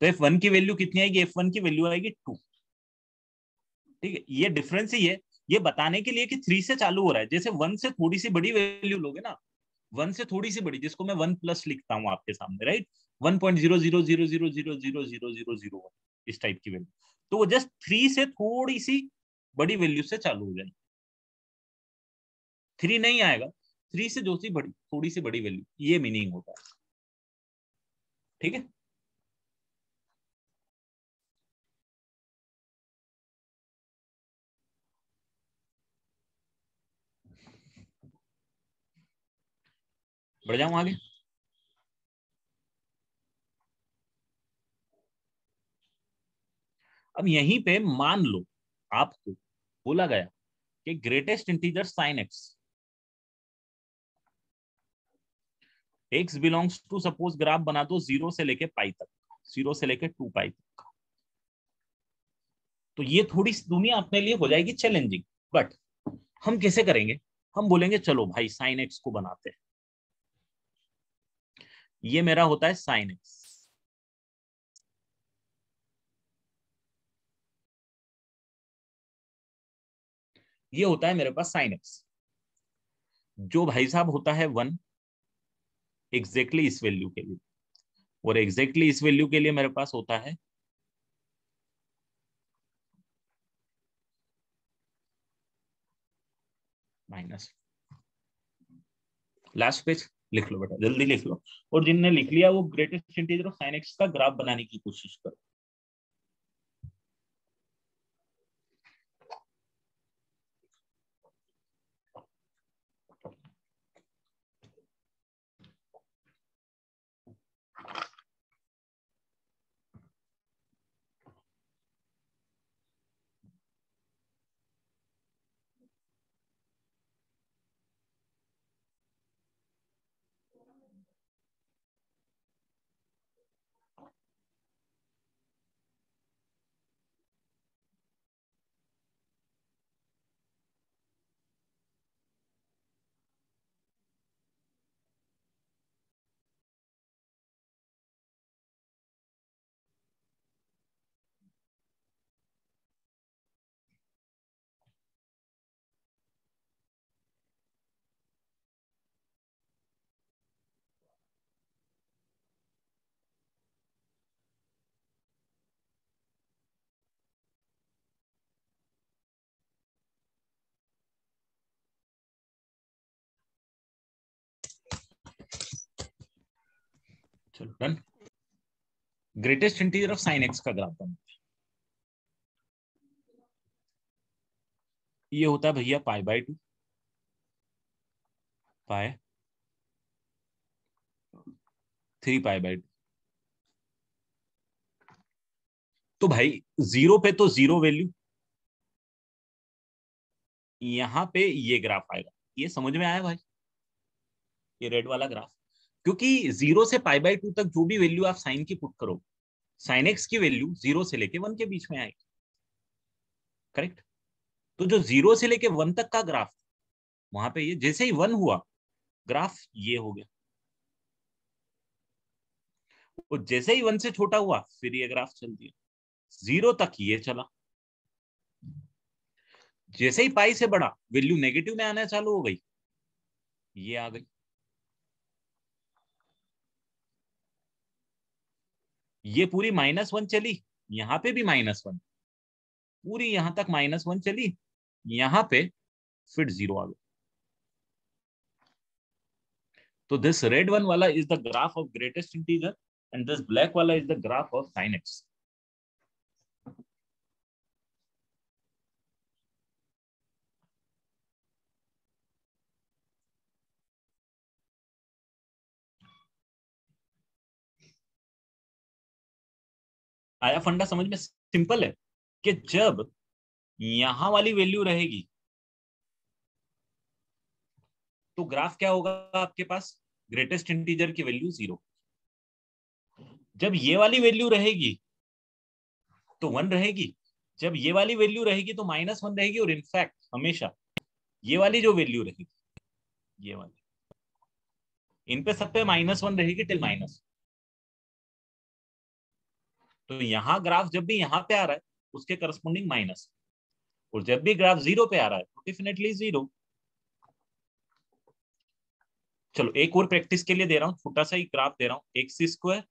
तो F1 की वैल्यू कितनी आएगी? F1 की वैल्यू आएगी 2। ठीक है, ये डिफरेंस ही है, ये बताने के लिए कि 3 से चालू हो रहा है। जैसे 1 से थोड़ी सी बड़ी वैल्यू लोगे ना, 1 से थोड़ी सी बड़ी, जिसको मैं 1 प्लस लिखता हूँ आपके सामने, राइट, 1.0000000001 इस टाइप की वैल्यू, तो वो जस्ट 3 से थोड़ी सी बड़ी वैल्यू से चालू हो जाएगी। 3 नहीं आएगा, 3 से जो सी बड़ी, थोड़ी सी बड़ी वैल्यू, ये मीनिंग होता है। ठीक है, बढ़ जाऊं आगे। अब यहीं पे मान लो आपको बोला गया कि greatest integer sine x belongs to, suppose graph बना दो 0 से लेके पाई तक, 0 से लेके 2 पाई तक। तो ये थोड़ी दुनिया अपने लिए हो जाएगी चैलेंजिंग, बट हम कैसे करेंगे? हम बोलेंगे चलो भाई साइन एक्स को बनाते हैं। ये मेरा होता है साइन एक्स, ये होता है मेरे पास साइन एक्स, जो भाई साहब होता है 1 एग्जैक्टली इस वैल्यू के लिए, और एग्जैक्टली इस वैल्यू के लिए मेरे पास होता है माइनस। लास्ट पेज लिख लो बेटा, जल्दी लिख लो, और जिनने लिख लिया वो greatest integer of sine x का ग्राफ बनाने की कोशिश करो। चलो done. Greatest integer of sine x का ग्राफ बनाते हैं। ये होता है भैया pi by 2, pi 3 pi by 2। तो भाई 0 पे तो 0 वैल्यू, यहां पे ये ग्राफ आएगा। ये समझ में आया भाई, ये रेड वाला ग्राफ, क्योंकि 0 से पाई बाय 2 तक जो भी वैल्यू आप साइन की पुट करो, साइन एक्स की वैल्यू 0 से लेके 1 के बीच में आएगी, करेक्ट? तो जो 0 से लेके 1 तक का ग्राफ, वहां पे ये जैसे ही 1 हुआ ग्राफ ये हो गया, और जैसे ही 1 से छोटा हुआ फिर ये ग्राफ चल दिया, 0 तक ये चला। जैसे ही पाई से बड़ा वैल्यू नेगेटिव में आना चालू हो गई, ये आ गई। ये पूरी -1 चली, यहां पे भी -1, पूरी यहां तक -1 चली, यहां पे फिर 0 आ गया। तो दिस रेड वन वाला is the graph of greatest integer, and this black वाला is the graph of sine X. आया फंडा समझ में? सिंपल है कि जब यहां वाली वैल्यू रहेगी तो ग्राफ क्या होगा आपके पास? ग्रेटेस्ट इंटीजर की वैल्यू 0। जब ये वाली वैल्यू रहेगी तो 1 रहेगी, जब ये वाली वैल्यू रहेगी तो -1 रहेगी, और इनफैक्ट हमेशा ये वाली जो वैल्यू रहेगी, ये वाली, इन पे सब पे -1 रहेगी टिल माइनस। तो यहाँ ग्राफ जब भी यहाँ पे आ रहा है उसके करस्पॉन्डिंग माइनस, और जब भी ग्राफ 0 पे आ रहा है तो डेफिनेटली 0। चलो एक और प्रैक्टिस के लिए दे रहा हूँ, छोटा सा ही ग्राफ दे रहा हूँ। एक्स स्क्वायर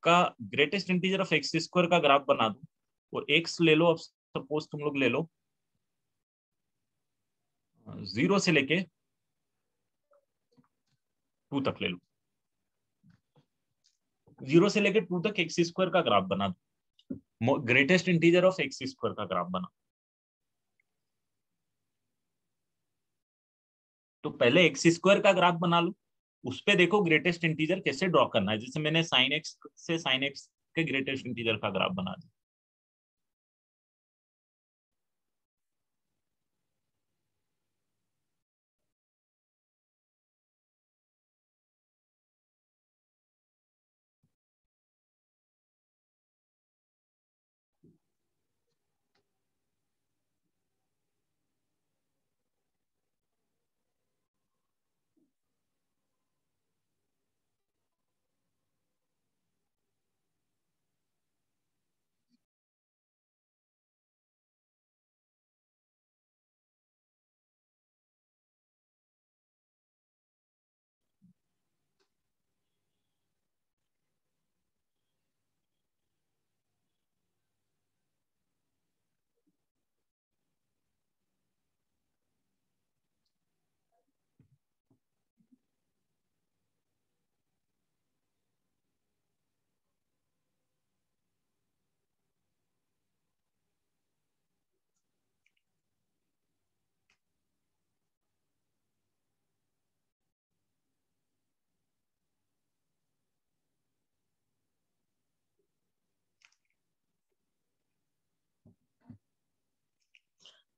का greatest integer of X square का ग्राफ बना दो, और एक्स ले लो, अब सपोज तुम लोग ले लो 0 से लेके 2 तक ले लो, 0 से लेके 2 तक एक्स स्क्वायर का ग्राफ बना दो, greatest integer of X square का ग्राफ बना। तो पहले एक्स स्क्वायर का ग्राफ बना लो, उस पे देखो ग्रेटेस्ट इंटीजर कैसे ड्रॉ करना है। जैसे मैंने साइन एक्स से साइन एक्स के ग्रेटेस्ट इंटीजर का ग्राफ बना दिया।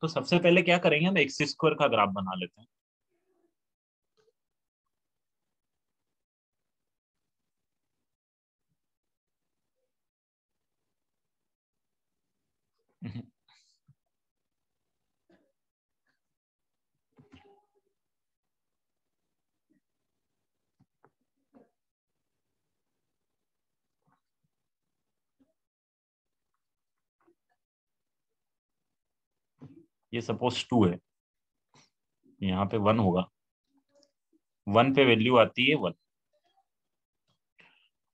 तो सबसे पहले क्या करेंगे, हम एक्स स्क्वायर का ग्राफ बना लेते हैं। ये सपोज 2 है, यहाँ पे 1 होगा, 1 पे वैल्यू आती है 1,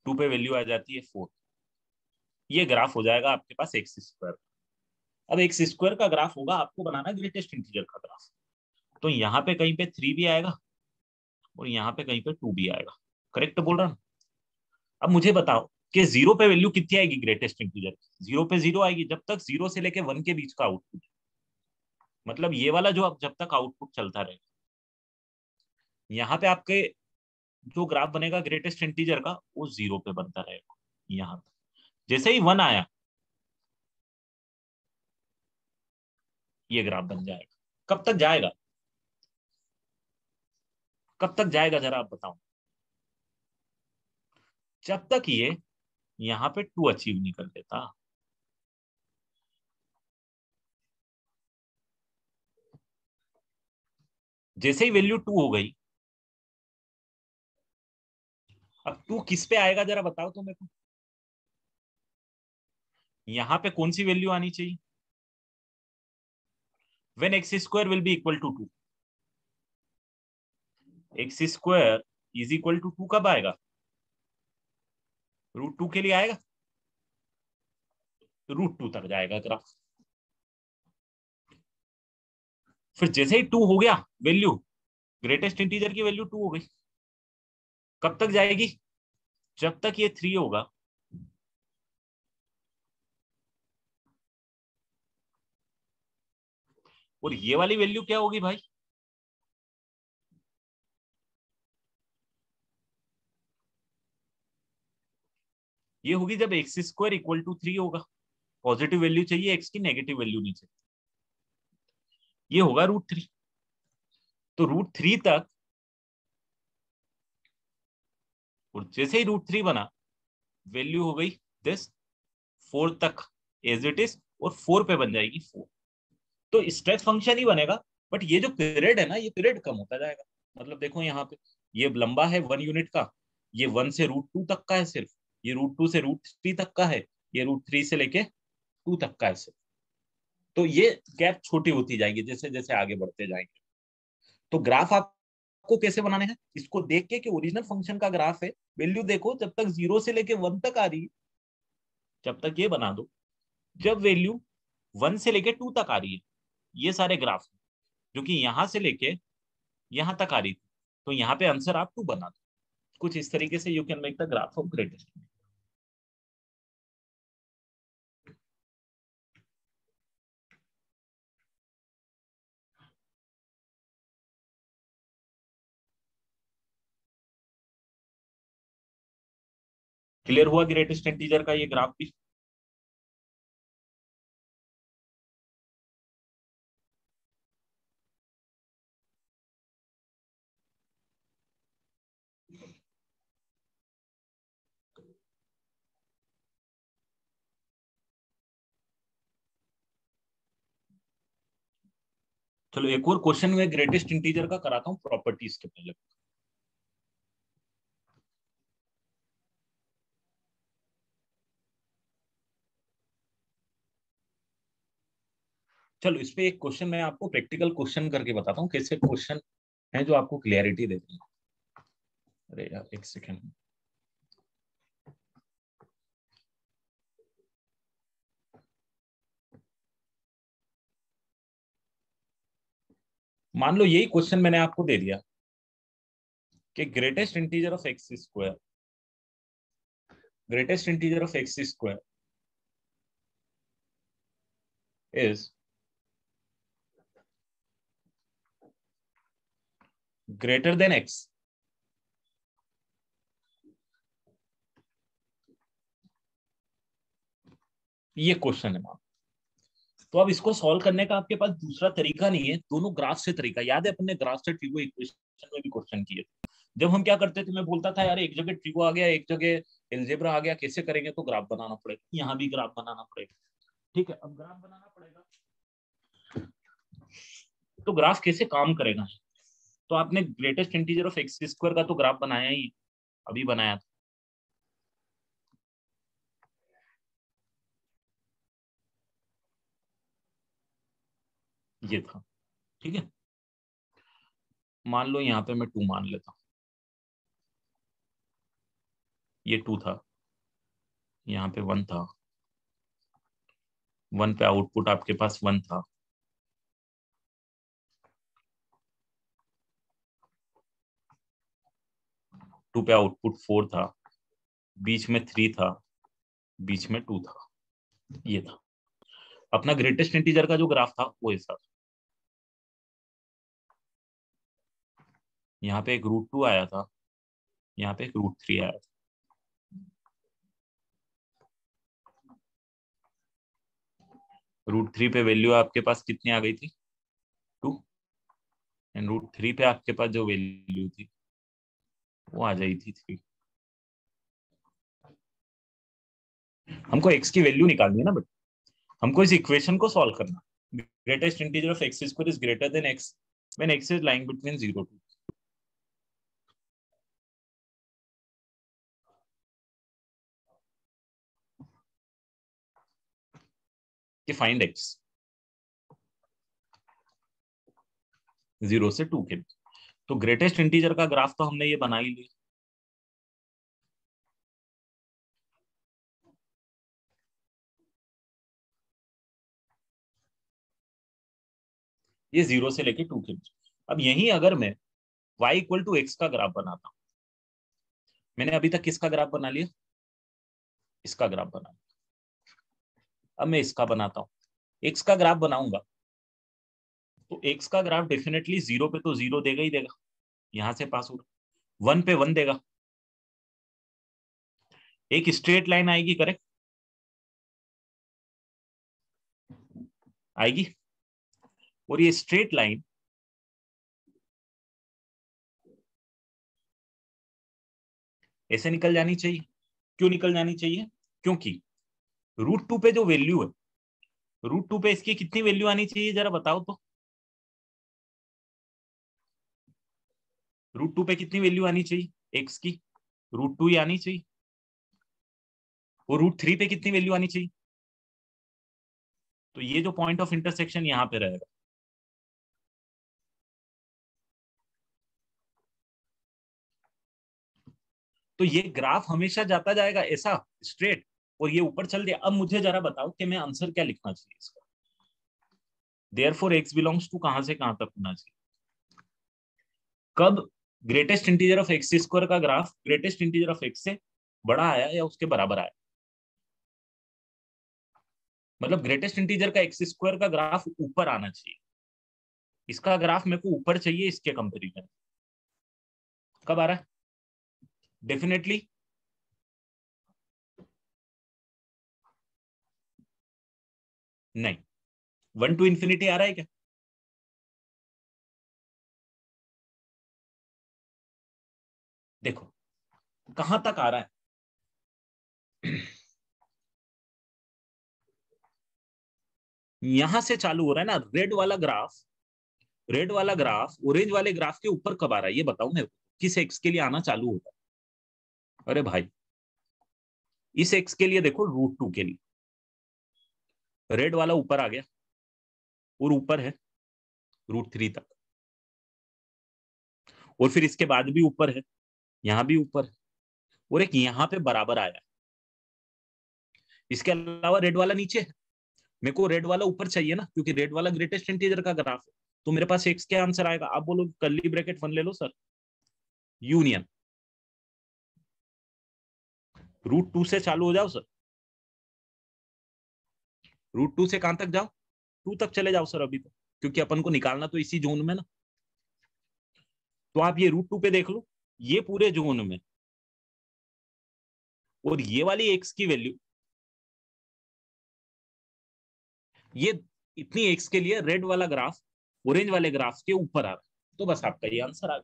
2 पे वैल्यू आ जाती है 4। ये ग्राफ हो जाएगा आपके पास एक्स स्क्वायर। अब एक्स स्क्वायर का ग्राफ होगा, आपको बनाना ग्रेटेस्ट इंटीजर का ग्राफ। तो यहाँ पे कहीं पे 3 भी आएगा और यहाँ पे कहीं पे 2 भी आएगा। करेक्ट बोल रहा हूँ? अब मुझे बताओ कि जीरो पे वैल्यू कितनी आएगी ग्रेटेस्ट इंटीजर की? जीरो पे जीरो आएगी, जब तक जीरो से लेके 1 के बीच का आउटपुट, मतलब ये वाला जो अब जब तक आउटपुट चलता रहेगा। यहाँ पे आपके जो ग्राफ बनेगा ग्रेटेस्ट इंटीजर का, वो जीरो पे बनता रहेगा। यहाँ जैसे ही 1 आया, ये ग्राफ बन जाएगा। कब तक जाएगा, कब तक जाएगा जरा आप बताओ? जब तक ये यहाँ पे 2 अचीव नहीं कर लेता। जैसे ही वैल्यू 2 हो गई, अब 2 किस पे आएगा जरा बताओ तो मेरे को। यहाँ पे कौन सी वैल्यू आनी चाहिए? When x square will be equal to 2, x square is equal to 2 कब आएगा? √2 के लिए आएगा, √2 तक जाएगा ग्राफ। फिर जैसे ही 2 हो गया वैल्यू, ग्रेटेस्ट इंटीजर की वैल्यू 2 हो गई, कब तक जाएगी? जब तक ये 3 होगा। और ये वाली वैल्यू क्या होगी भाई? ये होगी जब एक्स स्क्वायर इक्वल टू 3 होगा। पॉजिटिव वैल्यू चाहिए एक्स की, नेगेटिव वैल्यू नहीं चाहिए। ये होगा √3। तो √3 तक, और जैसे ही √3 बना, वैल्यू हो गई दिस 4 तक एज इट इज, और 4 पे बन जाएगी 4। तो स्ट्रेच फंक्शन ही बनेगा, बट ये जो पीरियड है ना, ये पीरियड कम होता जाएगा। मतलब देखो यहाँ पे ये लंबा है 1 यूनिट का, ये 1 से √2 तक का है सिर्फ, ये √2 से √3 तक का है, ये √3 से लेके 2 तक का है सिर्फ। तो ये गैप छोटी होती जाएगी जैसे जैसे आगे बढ़ते जाएंगे। तो ग्राफ आपको कैसे बनाने हैं, इसको देख के कि ओरिजिनल फंक्शन का ग्राफ है, वैल्यू देखो जब तक 0 से लेके 1 तक आ रही है, जब तक ये बना दो। जब वैल्यू 1 से लेके 2 तक आ रही है, ये सारे ग्राफ जो कि यहां से लेके यहां तक आ रही थी, तो यहाँ पे आंसर आप 2 बना दो। कुछ इस तरीके से you can make the graph of greatest. Clear हुआ ग्रेटेस्ट इंटीजर का ये ग्राफ भी? चलो एक और क्वेश्चन में ग्रेटेस्ट इंटीजर का कराता हूँ प्रॉपर्टीज के पहले। चलो इस पे एक क्वेश्चन मैं आपको प्रैक्टिकल क्वेश्चन करके बताता हूँ कैसे क्वेश्चन है जो आपको क्लियरिटी देते हैं। अरे यार एक सेकेंड। मान लो यही क्वेश्चन मैंने आपको दे दिया कि greatest integer of X square, greatest integer of X square is greater then x. ये क्वेश्चन है मान। तो अब इसको सॉल्व करने का आपके पास दूसरा तरीका नहीं है, दोनों ग्राफ से तरीका। याद है अपन ने ग्राफ से ट्रिगो इक्वेशन में भी क्वेश्चन किए थे। जब हम क्या करते थे, मैं बोलता था यार एक जगह ट्रिगो आ गया, एक जगह एलजेब्रा आ गया, कैसे करेंगे? तो ग्राफ बनाना पड़ेगा, यहाँ भी ग्राफ बनाना पड़ेगा। ठीक है, अब ग्राफ बनाना पड़ेगा तो ग्राफ कैसे काम करेगा? तो आपने greatest integer of X square का तो ग्राफ बनाया ही, अभी बनाया था, ये था। ठीक है, मान लो यहाँ पे मैं 2 मान लेता हूँ, ये 2 था, यहाँ पे 1 था, 1 पे आउटपुट आपके पास 1 था, 2 पे आउटपुट 4 था, बीच में 3 था, बीच में 2 था, ये था अपना ग्रेटेस्ट इंटीजर का जो ग्राफ था वो ऐसा। यहाँ पे एक √2 आया था, यहाँ पे एक √3 आया था। √3 पे वैल्यू आपके पास कितनी आ गई थी? 2। एंड √3 पे आपके पास जो वैल्यू थी वो आ जाई थी 3। हमको x की वैल्यू निकालनी है ना, बट हमको इस इक्वेशन को सॉल्व करना। Greatest integer of X square is greater then x when x is lying between 0 to 2। कि फाइंड x 0 से 2 के बीच। तो ग्रेटेस्ट इंटीजर का ग्राफ तो हमने ये बना ही लिया। ये 0 से लेके 2 के बीच। अब यही अगर मैं y इक्वल टू एक्स का ग्राफ बनाता हूं, मैंने अभी तक किसका ग्राफ बना लिया? इसका ग्राफ बना लिया। अब मैं इसका बनाता हूँ, एक्स का ग्राफ बनाऊंगा तो एक्स का ग्राफ डेफिनेटली 0 पे तो 0 देगा ही देगा, यहां से पास होगा। 1 पे 1 देगा, एक स्ट्रेट लाइन आएगी, करेक्ट आएगी। और ये स्ट्रेट लाइन ऐसे निकल जानी चाहिए। क्यों निकल जानी चाहिए? क्योंकि √2 पे जो वैल्यू है, √2 पे इसकी कितनी वैल्यू आनी चाहिए जरा बताओ तो। √2 पे कितनी वैल्यू आनी चाहिए एक्स की? √2 ही आनी चाहिए। और √3 पे कितनी वैल्यू आनी चाहिए? तो ये जो पॉइंट ऑफ इंटरसेक्शन यहाँ पे रहेगा, तो ये ग्राफ हमेशा जाता जाएगा ऐसा स्ट्रेट, और ये ऊपर चल दिया। अब मुझे जरा बताओ कि मैं आंसर क्या लिखना चाहिए इसका। देयरफॉर एक्स बिलोंग्स टू कहां से कहां तक होना चाहिए? कब greatest integer of X square का graph greatest integer of X से बड़ा आया या उसके बराबर आया? मतलब ग्रेटेस्ट इंटीजर का एक्स स्क्वायर का ग्राफ ऊपर आना चाहिए, इसका ग्राफ मेरे को ऊपर चाहिए इसके कंपेरिजन। कब आ रहा है? डेफिनेटली नहीं, 1 to infinity आ रहा है क्या? देखो कहां तक आ रहा है। यहां से चालू हो रहा है ना रेड वाला ग्राफ। रेड वाला ग्राफ ऑरेंज वाले ग्राफ के ऊपर कब आ रहा है ये बताओ मेरे को, किस एक्स के लिए आना चालू होता है? अरे भाई इस एक्स के लिए देखो, √2 के लिए रेड वाला ऊपर आ गया और ऊपर है √3 तक, और फिर इसके बाद भी ऊपर है, यहां भी ऊपर है, और एक यहां पे बराबर आया। इसके अलावा रेड वाला नीचे है। मेरे को रेड वाला ऊपर चाहिए ना, क्योंकि रेड वाला ग्रेटेस्ट इंटीजर का ग्राफ है। तो मेरे पास एक्स क्या आंसर आएगा? आप बोलो कर्ली ब्रैकेट 1 ले लो सर, यूनियन √2 से चालू हो जाओ सर, √2 से कहां तक जाओ? 2 तक चले जाओ सर अभी तो, क्योंकि अपन को निकालना तो इसी जोन में ना। तो आप ये √2 पे देख लो, ये पूरे जोन में, और ये वाली एक्स की वैल्यू, ये इतनी एक्स के लिए रेड वाला ग्राफ ऑरेंज वाले ग्राफ के ऊपर आ रहा है। तो बस आपका ये आंसर आ गया।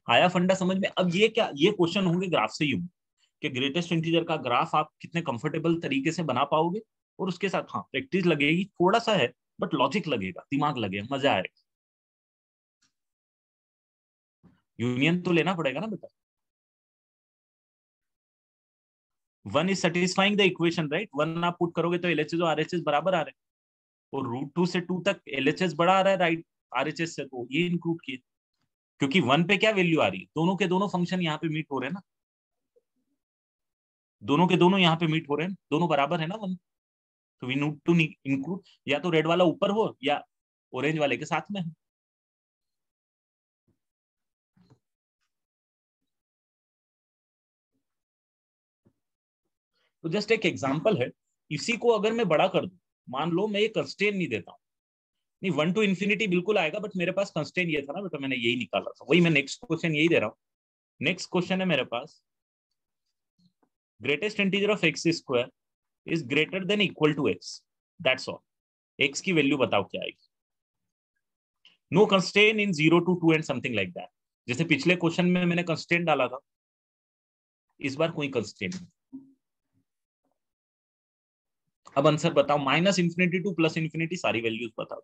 आया फंडा समझ में? अब ये क्या, ये क्वेश्चन होंगे ग्राफ से ही होंगे कि ग्रेटेस्ट इंटीजर का ग्राफ आप कितने कंफर्टेबल तरीके से बना पाओगे, और उसके साथ हाँ प्रैक्टिस लगेगी, थोड़ा सा है बट लॉजिक लगेगा, दिमाग लगेगा, मजा आएगा। यूनियन तो लेना पड़ेगा ना बेटा। 1 is satisfying the equation right. 1 आप पुट करोगे तो एलएचएस और आरएचएस बराबर आ रहे हैं, और √2 से 2 तक एलएचएस बड़ा आ रहा है राइट आरएचएस से, तो ये इंक्लूड किए। क्योंकि 1 पे क्या वैल्यू आ रही है, दोनों के दोनों फंक्शन यहाँ पे मीट हो रहे हैं ना, दोनों के दोनों यहाँ पे मीट हो रहे हैं, दोनों बराबर है ना 1। तो वी नीड टू इंक्लूड, या तो रेड वाला ऊपर हो या ऑरेंज वाले के साथ में हो। तो जस्ट एक एग्जांपल है, इसी को अगर मैं बड़ा कर दूं, मान लो मैं ये कंस्ट्रेंट नहीं देता हूं, नहीं 1 to infinity बिल्कुल आएगा, बट मेरे पास कंस्ट्रेंट ये था ना बेटा, मैंने यही निकाला था, वही मैं नेक्स्ट क्वेश्चन यही दे रहा हूँ। नेक्स्ट क्वेश्चन है मेरे पास, greatest integer of X square is greater than equal to X, that's all. X की वैल्यू बताओ क्या आएगी। No constraint in 0 to 2 and something like that. जैसे पिछले क्वेश्चन में मैंने कंस्ट्रेंट डाला था, इस बार कोई कंस्ट्रेंट नहीं। अब आंसर बताओ, -∞ टू +∞, सारी वैल्यूज बताओ।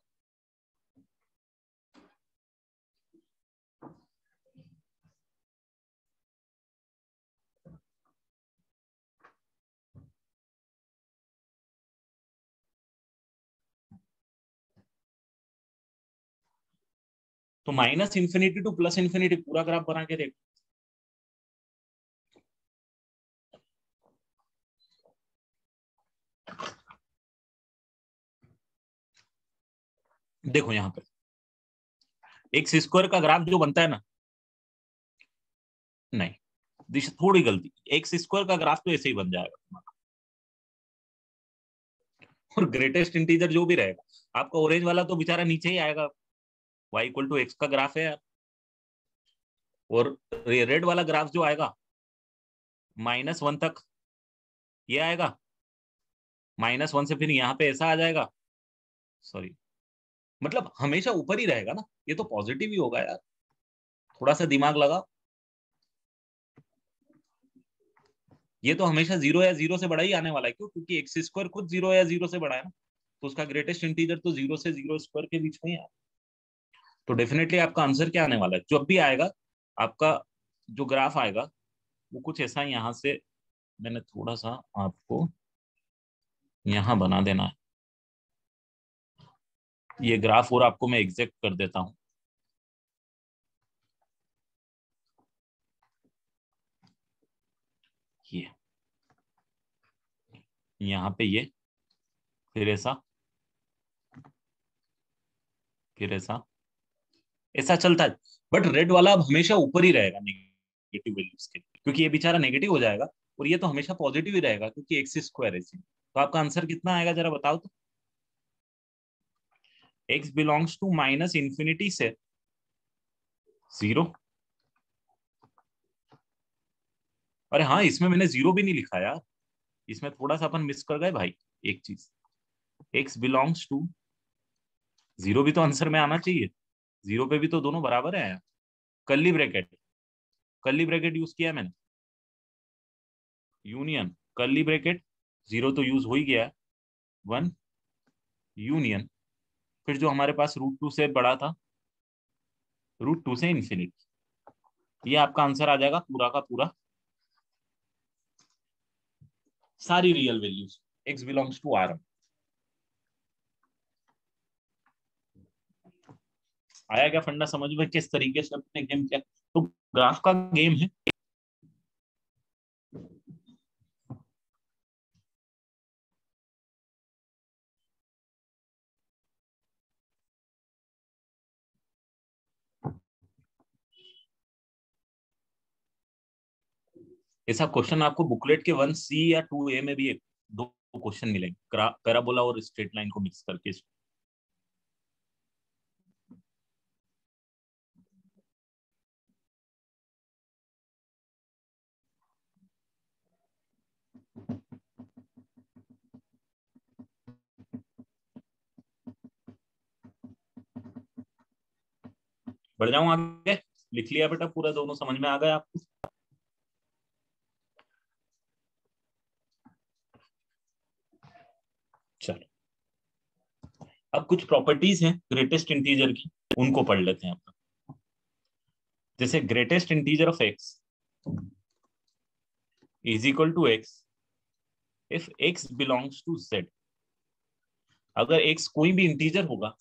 तो -∞ टू +∞ पूरा ग्राफ बना के देखो। देखो यहाँ पे एक्स स्क्वायर का ग्राफ जो बनता है ना, नहीं दिशा थोड़ी गलती, एक्स स्क्वायर का ग्राफ तो ऐसे ही बन जाएगा तुम्हारा। और ग्रेटेस्ट इंटीजर जो भी रहेगा आपका ऑरेंज वाला तो बेचारा नीचे ही आएगा, y = x का ग्राफ है यार। और रेड वाला ग्राफ जो आएगा -1 तक ये आएगा, -1 से फिर यहाँ पे ऐसा आ जाएगा, सॉरी मतलब हमेशा ऊपर ही रहेगा ना, ये तो पॉजिटिव ही होगा यार, थोड़ा सा दिमाग लगा। ये तो हमेशा 0 या 0 से बड़ा ही आने वाला है, क्यों? क्योंकि एक्स स्क्वायर खुद 0 या 0 से बड़ा है ना, तो उसका ग्रेटेस्ट इंटीजर तो 0 से 0² के बीच में ही है। तो डेफिनेटली आपका आंसर क्या आने वाला है जब भी आएगा, आपका जो ग्राफ आएगा वो कुछ ऐसा यहाँ से, मैंने थोड़ा सा आपको यहाँ बना देना है ये ग्राफ, और आपको मैं एग्जैक्ट कर देता हूँ। ये यहाँ पे ये, फिर ऐसा, फिर ऐसा, ऐसा चलता है। बट रेड वाला अब हमेशा ऊपर ही रहेगा नेगेटिव वैल्यूज के लिए, क्योंकि ये बेचारा नेगेटिव हो जाएगा, और ये तो हमेशा पॉजिटिव ही रहेगा क्योंकि एक्स स्क्वायर है। तो आपका आंसर कितना आएगा जरा बताओ तो। एक्स बिलोंग्स टू -∞ से 0, अरे हाँ, इसमें मैंने जीरो भी नहीं लिखा यार, इसमें थोड़ा सा अपन मिस कर गए भाई एक चीज। x बिलोंग्स टू, जीरो भी तो आंसर में आना चाहिए, जीरो पे भी तो दोनों बराबर है। Curly bracket, curly bracket use किया मैंने, यूनियन कर्ली ब्रैकेट, जीरो तो यूज हो ही गया है, वन यूनियन, फिर जो हमारे पास रूट 2 से बड़ा था, रूट 2 से इन्फिनिटी। ये आपका आंसर आ जाएगा पूरा का पूरा, सारी real values, x belongs to R. आया क्या फंडा समझ में, किस तरीके से अपने गेम किया? तो ग्राफ का गेम है। ऐसा क्वेश्चन आपको बुकलेट के 1C या 2A में भी एक दो क्वेश्चन मिलेंगे, पैराबोला और स्ट्रेट लाइन को मिक्स करके। बढ़ जाऊं आगे? लिख लिया बेटा पूरा, दोनों समझ में आ गया आपको? चलो, अब कुछ प्रॉपर्टीज हैं ग्रेटेस्ट इंटीजर की, उनको पढ़ लेते हैं अपन। जैसे greatest integer of x is equal to x if x belongs to z। अगर x कोई भी इंटीजर होगा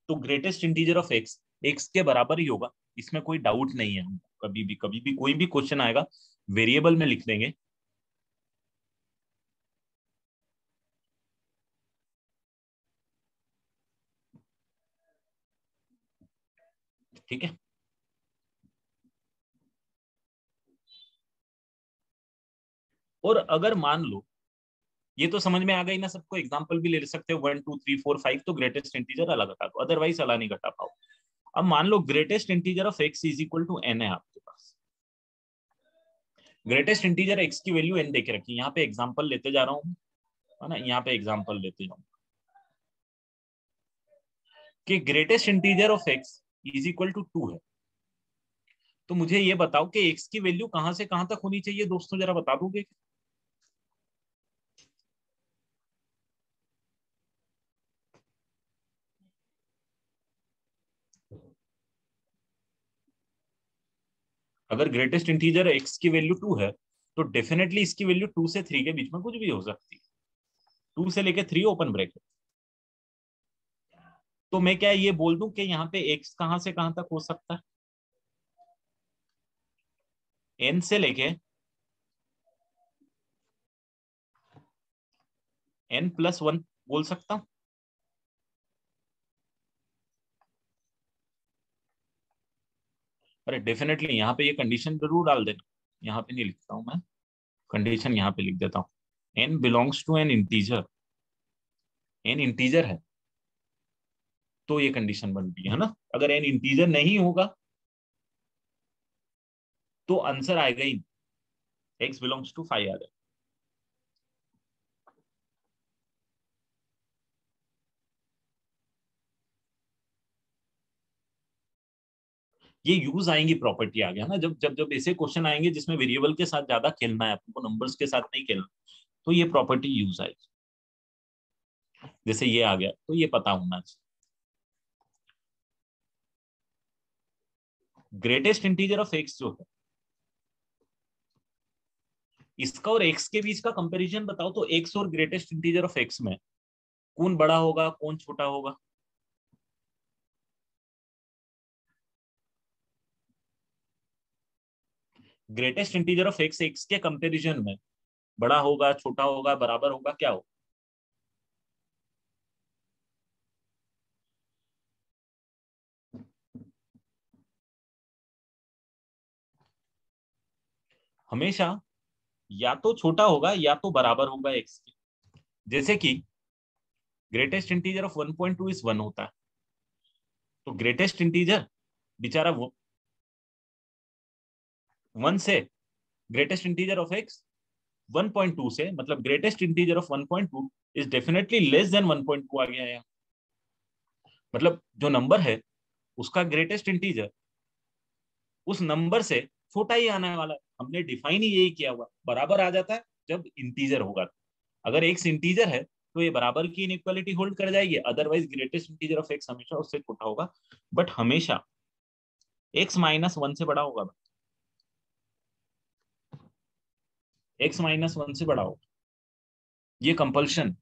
तो ग्रेटेस्ट इंटीजर ऑफ x के बराबर ही होगा, इसमें कोई डाउट नहीं है। कभी भी कोई भी क्वेश्चन आएगा वेरिएबल में लिख देंगे। ठीक है, और अगर मान लो, ये तो समझ में आ गई ना सबको, एग्जांपल भी ले सकते हो 1 2 3 4 5, तो ग्रेटेस्ट इंटीजर अलग हटा दो, अदरवाइज अलग नहीं घटा पाओ। अब मान लो greatest integer of x is equal to n है आपके पास। ग्रेटेस्ट इंटीजर x की वैल्यू n देके रखी, यहाँ पे एग्जांपल लेते जा रहा हूँ, है ना, यहाँ पे एग्जांपल लेते जाऊँ कि greatest integer of x is equal to 2 है। तो मुझे ये बताओ कि x की वैल्यू कहां से कहां तक होनी चाहिए दोस्तों, जरा बता दोगे? अगर ग्रेटेस्ट इंटीजर x की वैल्यू 2 है, तो डेफिनेटली इसकी वैल्यू 2 से 3 के बीच में कुछ भी हो सकती है, 2 से लेके 3 ओपन ब्रैकेट। तो मैं क्या ये बोल दूं कि यहाँ पे x कहां से कहां तक हो सकता है? n से लेके n+1 बोल सकता हूं। अरे डेफिनेटली यहाँ पे ये कंडीशन जरूर डाल देना, यहाँ पे नहीं लिखता हूं मैं, कंडीशन यहाँ पे लिख देता हूँ। n belongs to an integer, n integer है तो ये कंडीशन बनती है ना। अगर n इंटीजर नहीं होगा तो आंसर आएगा ही, x बिलोंग्स टू 5 आ जाएगा। ये यूज आएंगी प्रॉपर्टी आ गया ना, जब जब जब ऐसे क्वेश्चन आएंगे जिसमें वेरिएबल के साथ ज्यादा खेलना है आपको, नंबर्स के साथ नहीं खेलना, तो ये प्रॉपर्टी यूज आएगी। जैसे ये आ गया तो ये पता होना चाहिए। ग्रेटेस्ट इंटीजर ऑफ x जो है, इसका और x के बीच का कंपैरिजन बताओ, तो x और ग्रेटेस्ट इंटीजर ऑफ x में कौन बड़ा होगा कौन छोटा होगा? ग्रेटेस्ट इंटीजर ऑफ x के कंपैरिजन में बड़ा होगा छोटा होगा बराबर होगा, क्या होगा? हमेशा या तो छोटा होगा या तो बराबर होगा x के। जैसे कि ग्रेटेस्ट इंटीजर ऑफ 1.2 इज 1 होता है, तो ग्रेटेस्ट इंटीजर बेचारा वो 1 से ग्रेटेस्ट इंटीजर ऑफ एक्स 1.2 से, मतलब greatest integer of 1.2 is definitely less than 1.2 आ गया है। मतलब जो नंबर है उसका ग्रेटेस्ट इंटीजर उस नंबर से छोटा ही आने वाला है। हमने डिफाइन ही यही किया हुआ, बराबर आ जाता है जब इंटीजर होगा। अगर एक्स इंटीजर है तो ये बराबर की इनइक्वालिटी होल्ड कर जाएगी, otherwise greatest integer of x हमेशा उससे छोटा होगा, बट हमेशा एक्स माइनस वन से बड़ा होगा। एक्स माइनस वन से बड़ा होगा, ये कंपल्शन।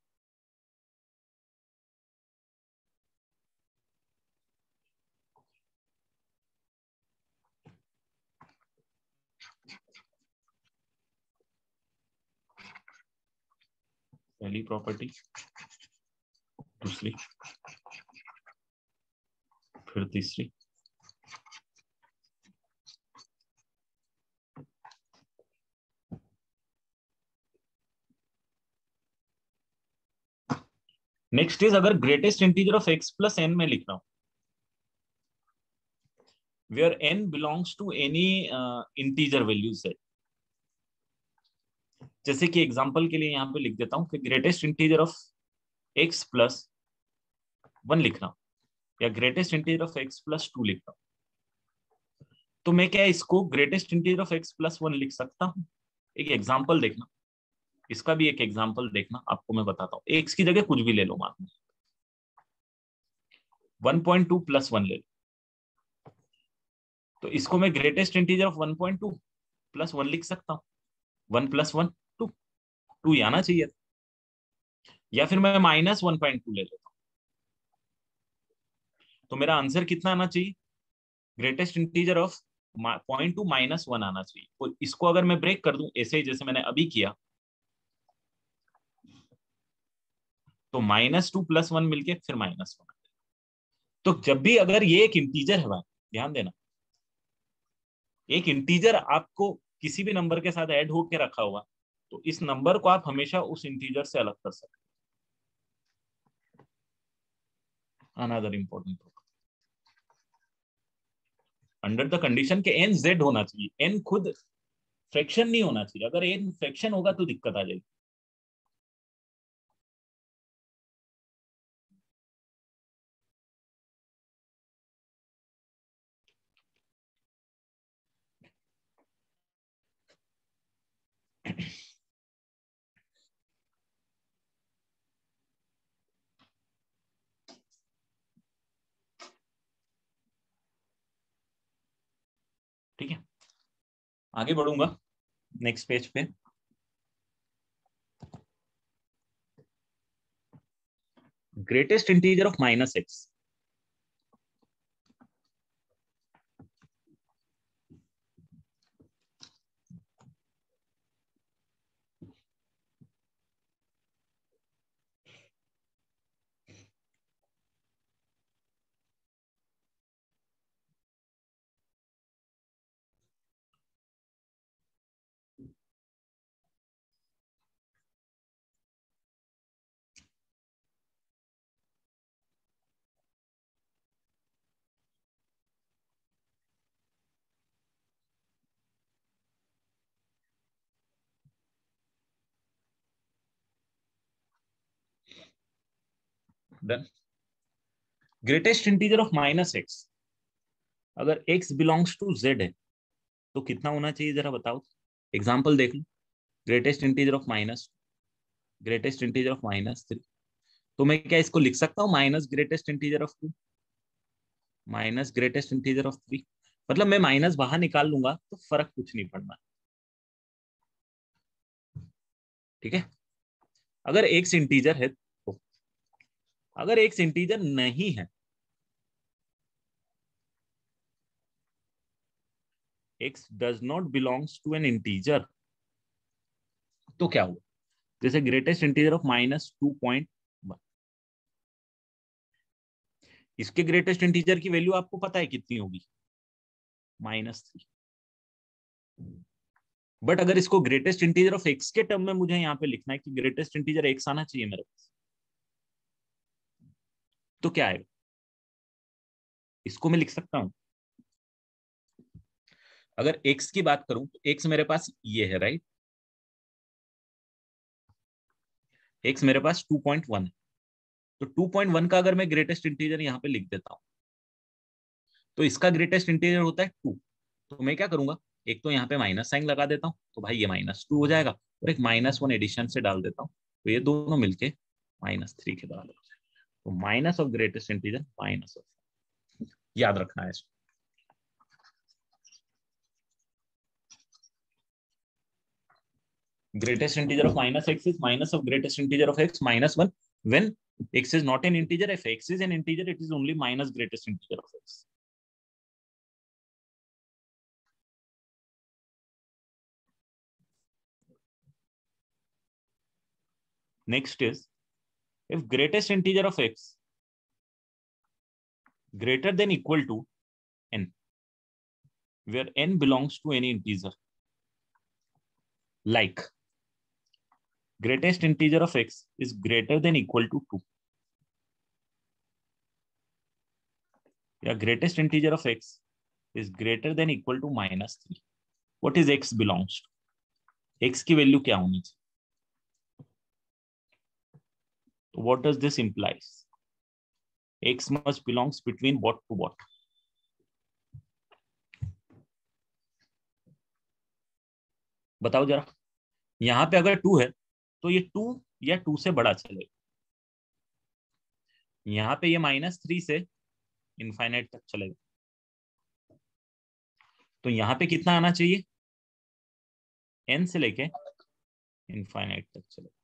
पहली प्रॉपर्टी, दूसरी, फिर तीसरी। नेक्स्ट इज, अगर greatest integer of x plus n में लिख रहा हूं, where n belongs to any integer value set. जैसे कि एग्जांपल के लिए यहां पे लिख देता हूं कि greatest integer of x plus one लिख रहा हूं, या greatest integer of x plus two लिख रहा हूं, तो मैं क्या इसको greatest integer of x plus one लिख सकता हूं? एक एग्जाम्पल देखना, इसका भी एक एग्जाम्पल देखना, आपको मैं बताता हूँ। एक्स की जगह कुछ भी ले लो, मान लो 1.2 प्लस वन ले लो, तो इसको मैं greatest integer of 1.2 plus one लिख सकता हूँ। 1 प्लस वन टू, टू ही आना चाहिए। या फिर मैं माइनस 1.2 ले लेता हूँ, तो मेरा आंसर कितना आना चाहिए? Greatest integer of 0.2 minus one आना चाहिए। तो इसको अगर मैं ब्रेक कर दूं ऐसे ही जैसे मैंने अभी किया, तो माइनस टू प्लस वन मिलके फिर माइनस वन। तो जब भी अगर ये एक इंटीजर है भाई, ध्यान देना, एक इंटीजर आपको किसी भी नंबर के साथ ऐड होके रखा हुआ, तो इस नंबर को आप हमेशा उस इंटीजर से अलग कर सकते हैं। Another important, under the condition के एन जेड होना चाहिए, एन खुद फ्रैक्शन नहीं होना चाहिए। अगर एन फ्रैक्शन होगा तो दिक्कत आ जाएगी। ठीक है, आगे बढ़ूंगा नेक्स्ट पेज पे। Greatest integer of minus x, then greatest integer of minus x, अगर एक्स बिलोंग्स टू जेड है तो कितना होना चाहिए जरा बताओ। एग्जाम्पल देख लो, greatest integer of minus, greatest integer of minus three, तो मैं क्या इसको लिख सकता हूँ minus greatest integer of two minus greatest integer of three. मतलब मैं माइनस बाहर निकाल लूंगा तो फर्क कुछ नहीं पड़ना। ठीक है, अगर एक्स इंटीजर है तो, अगर एक्स इंटीजर नहीं है, x does not belongs to an integer, तो क्या हुआ? जैसे ग्रेटेस्ट इंटीजर ऑफ -2.1, इसके ग्रेटेस्ट इंटीजर की वैल्यू आपको पता है कितनी होगी? -3। बट अगर इसको ग्रेटेस्ट इंटीजर ऑफ एक्स के टर्म में मुझे यहाँ पे लिखना है कि ग्रेटेस्ट इंटीजर एक्स आना चाहिए मेरे पास, तो क्या आएगा? इसको मैं लिख सकता हूँ अगर x की बात करूं तो x मेरे पास ये है, राइट। x मेरे पास 2.1 है, तो 2.1 का अगर मैं ग्रेटेस्ट इंटीजर यहाँ पे लिख देता हूँ, तो इसका ग्रेटेस्ट इंटीजर होता है 2। तो मैं क्या करूंगा, एक तो यहाँ पे माइनस साइन लगा देता हूँ, तो भाई ये -2 हो जाएगा, और एक -1 एडिशन से डाल देता हूँ, तो ये दोनों मिलके -3 के बराबर हो जाएगा। तो minus of greatest integer minus of, याद रखना है इसको। greatest integer of -x is minus of greatest integer of x minus 1 when x is not an integer. If x is an integer, it is only minus greatest integer of x. Next is, if greatest integer of x greater than equal to n, where n belongs to any integer, like greatest integer of x is greater than equal to 2, या greatest integer of x is greater than equal to -3, what is x belongs to? x की value क्या होनी चाहिए? So what does this implies? x must belongs between what to what? बताओ जरा। यहाँ पे अगर 2 है तो ये 2 या 2 से बड़ा चलेगा। यहाँ पे ये -3 से इनफाइनाइट तक चलेगा, तो यहाँ पे कितना आना चाहिए, n से लेके इनफाइनाइट तक चलेगा।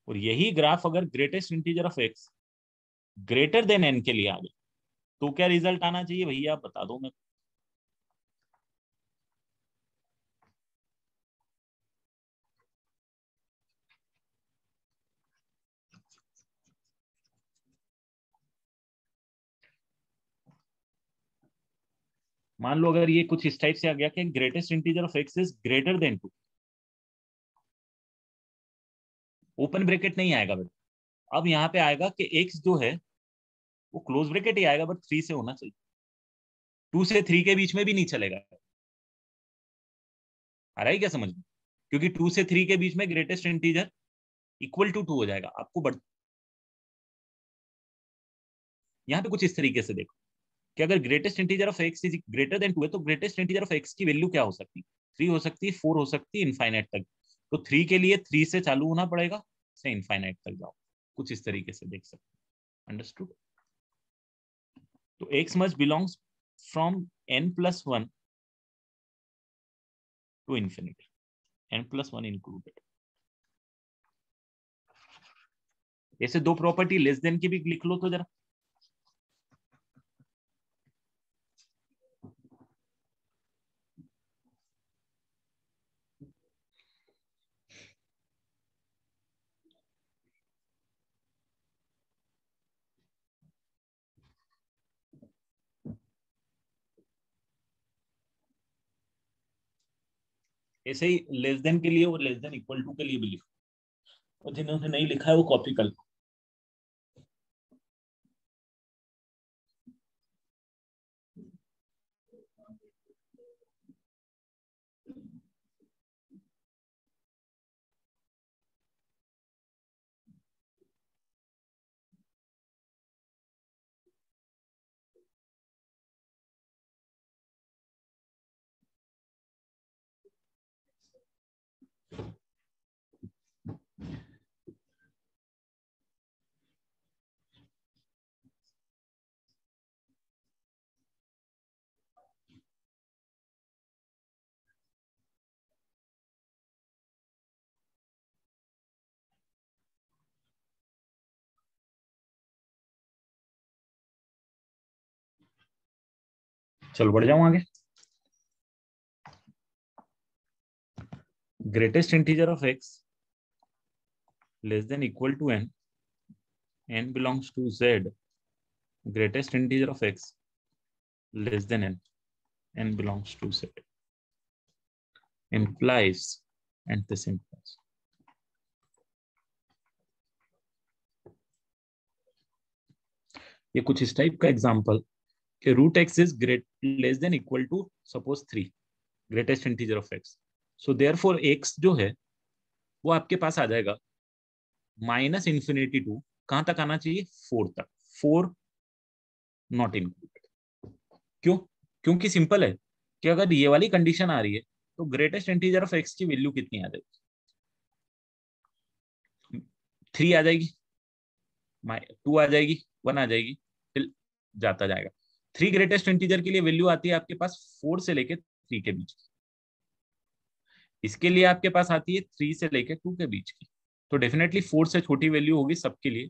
और यही ग्राफ अगर greatest integer of x greater than n के लिए आ गया, तो क्या रिजल्ट आना चाहिए भैया, आप बता दो। मैं मान लो अगर ये कुछ इस टाइप से आ गया कि greatest integer of x is greater then 2, open bracket नहीं आएगा बेटा, अब यहाँ पे आएगा कि x जो है वो क्लोज ब्रैकेट ही आएगा, बट 3 से होना चाहिए, 2 से 3 के बीच में भी नहीं चलेगा। आ रहा है क्या समझ में? क्योंकि 2 से 3 के बीच में ग्रेटेस्ट इंटीजर इक्वल टू 2 हो जाएगा आपको। बट यहाँ पे कुछ इस तरीके से देखो कि अगर greatest integer of x is greater then 2 है, तो ग्रेटेस्ट इंटीजर ऑफ x की वैल्यू क्या हो सकती है, 3 हो सकती है, 4 हो सकती है, इनफाइनाइट तक। तो 3 के लिए 3 से चालू होना पड़ेगा, से इनफाइनाइट तक जाओ, कुछ इस तरीके से देख सकते हैं। अंडरस्टूड? तो x must belongs from n+1 to infinity, n+1 included. ऐसे दो प्रॉपर्टी लेस देन की भी लिख लो तो जरा। ऐसे ही लेस देन के लिए और लेस देन इक्वल टू के लिए भी लिखो, और जिन्होंने नहीं लिखा है वो कॉपी कर लो। चलो बढ़ जाऊं आगे। Greatest integer of x less than equal to n, n belongs to z, greatest integer of x less than n, n belongs to z, implies, and this implies। ये कुछ इस टाइप का एग्जांपल कि root x is less than equal to suppose 3, greatest integer of x. So therefore x जो है वो आपके पास आ जाएगा -∞ टू कहां तक आना चाहिए, 4 तक, 4 नॉट इंक्लूडेड। क्यों? क्योंकि सिंपल है कि अगर ये वाली कंडीशन आ रही है तो ग्रेटेस्ट इंटीजर ऑफ एक्स की वैल्यू कितनी आ जाएगी, 3 आ जाएगी, 2 आ जाएगी, 1 आ जाएगी, फिर जाता जाएगा। 3 ग्रेटेस्ट इंटीजर के लिए वैल्यू आती है आपके पास 4 से लेके 3 के बीच की, इसके लिए आपके पास आती है 3 से लेके 2 के बीच की। तो डेफिनेटली 4 से छोटी वैल्यू होगी सबके लिए,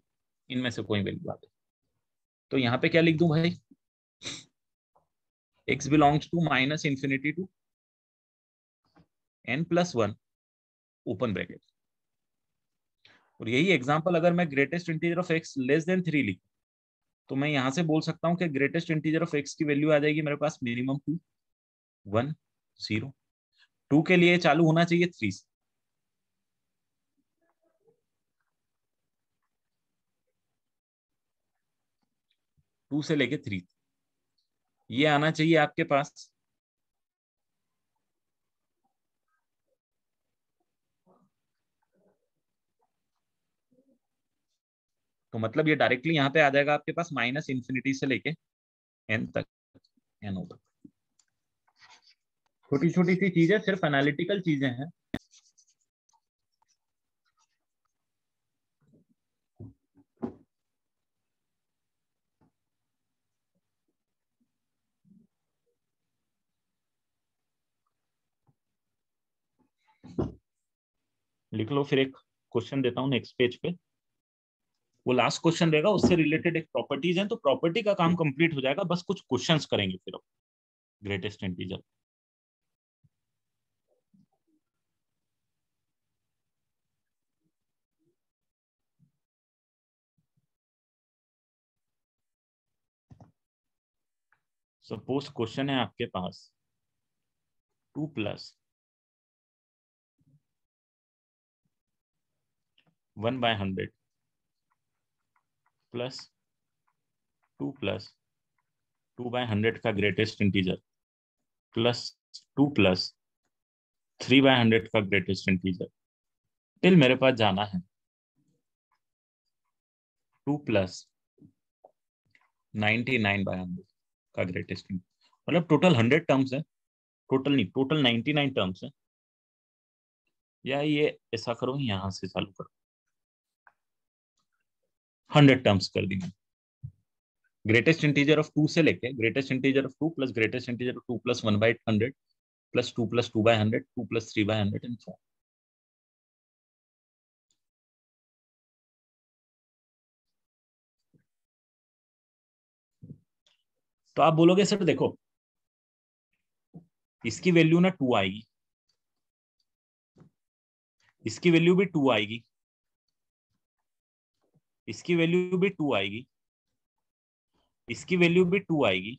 इनमें से कोई वैल्यू आती है। तो यहाँ पे क्या लिख दूं भाई, x belongs to -∞ to n+1 open bracket. और यही एग्जांपल अगर मैं greatest integer of x less than 3 लिखूं तो मैं यहां से बोल सकता हूं कि ग्रेटेस्ट इंटीजर ऑफ x की वैल्यू आ जाएगी मेरे पास मिनिमम 2, 1, 0। 2 के लिए चालू होना चाहिए 3 से, 2 से लेके 3, ये आना चाहिए आपके पास तो मतलब ये डायरेक्टली यहाँ पे आ जाएगा आपके पास -∞ से लेके n तक, n तक। छोटी छोटी सी चीजें, सिर्फ एनालिटिकल चीजें हैं। लिख लो, फिर एक क्वेश्चन देता हूँ नेक्स्ट पेज पे, वो लास्ट क्वेश्चन रहेगा, उससे रिलेटेड एक प्रॉपर्टीज है, तो प्रॉपर्टी का काम कंप्लीट हो जाएगा, बस कुछ क्वेश्चंस करेंगे फिर ग्रेटेस्ट इंटीजर। सपोज क्वेश्चन है आपके पास 2 + 1/100 प्लस 2 + 2/100 का ग्रेटेस्ट इंटीजर प्लस 2 + 3/100 का ग्रेटेस्ट इंटीजर, टिल मेरे पास जाना है 2 + 99/100 का ग्रेटेस्ट इंटीजर। मतलब टोटल 100 टर्म्स है, टोटल नहीं, टोटल 99 टर्म्स है। या ये ऐसा करो, यहां से चालू करो, 100 टर्म्स कर दी। ग्रेटेस्ट इंटीजर ऑफ 2 से लेके greatest integer of 2 + greatest integer of 2 + 1/100 plus 2 + 2/100 2 + 3/100 and so. तो आप बोलोगे सर देखो इसकी वैल्यू ना 2 आएगी, इसकी वैल्यू भी 2 आएगी, इसकी वैल्यू भी 2 आएगी, इसकी वैल्यू भी 2 आएगी,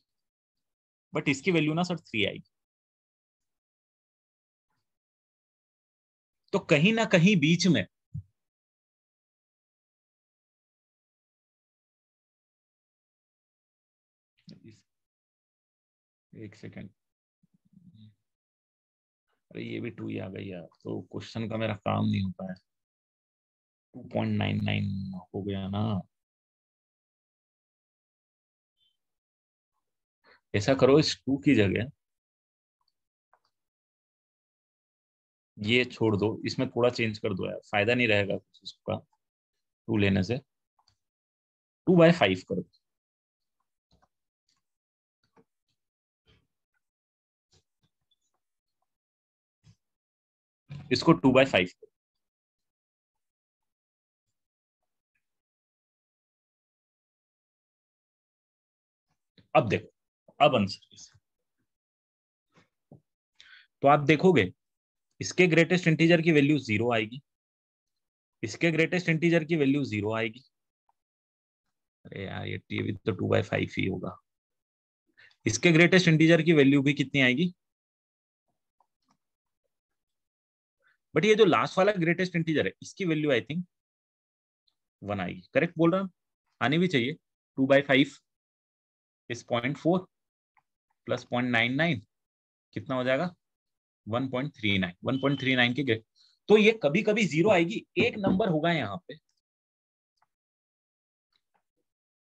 बट इसकी वैल्यू ना सर 3 आएगी। तो कहीं ना कहीं बीच में एक सेकेंड, अरे ये भी 2 ही आ गई यार, तो क्वेश्चन का मेरा काम नहीं हो पाया। 2.99 हो गया ना। ऐसा करो, इस 2 की जगह ये छोड़ दो, इसमें थोड़ा चेंज कर दो यार, फायदा नहीं रहेगा कुछ इसका 2 लेने से, 2/5 कर दो। इसको 2/5 करो। अब देखो, अब आंसर, तो आप देखोगे इसके ग्रेटेस्ट इंटीजर की वैल्यू 0 आएगी, इसके ग्रेटेस्ट इंटीजर की वैल्यू 0 आएगी। अरे यार ये भी तो 2/5 ही होगा। इसके ग्रेटेस्ट इंटीजर की वैल्यू भी कितनी आएगी, बट ये जो लास्ट वाला ग्रेटेस्ट इंटीजर है इसकी वैल्यू आई थिंक 1 आएगी। करेक्ट बोल रहा हूं, आनी भी चाहिए 2/5। इज 0.4 प्लस 0.99 कितना हो जाएगा 1.39 1.39 के ग्रेटर। तो ये कभी कभी जीरो आएगी, एक नंबर होगा यहाँ पे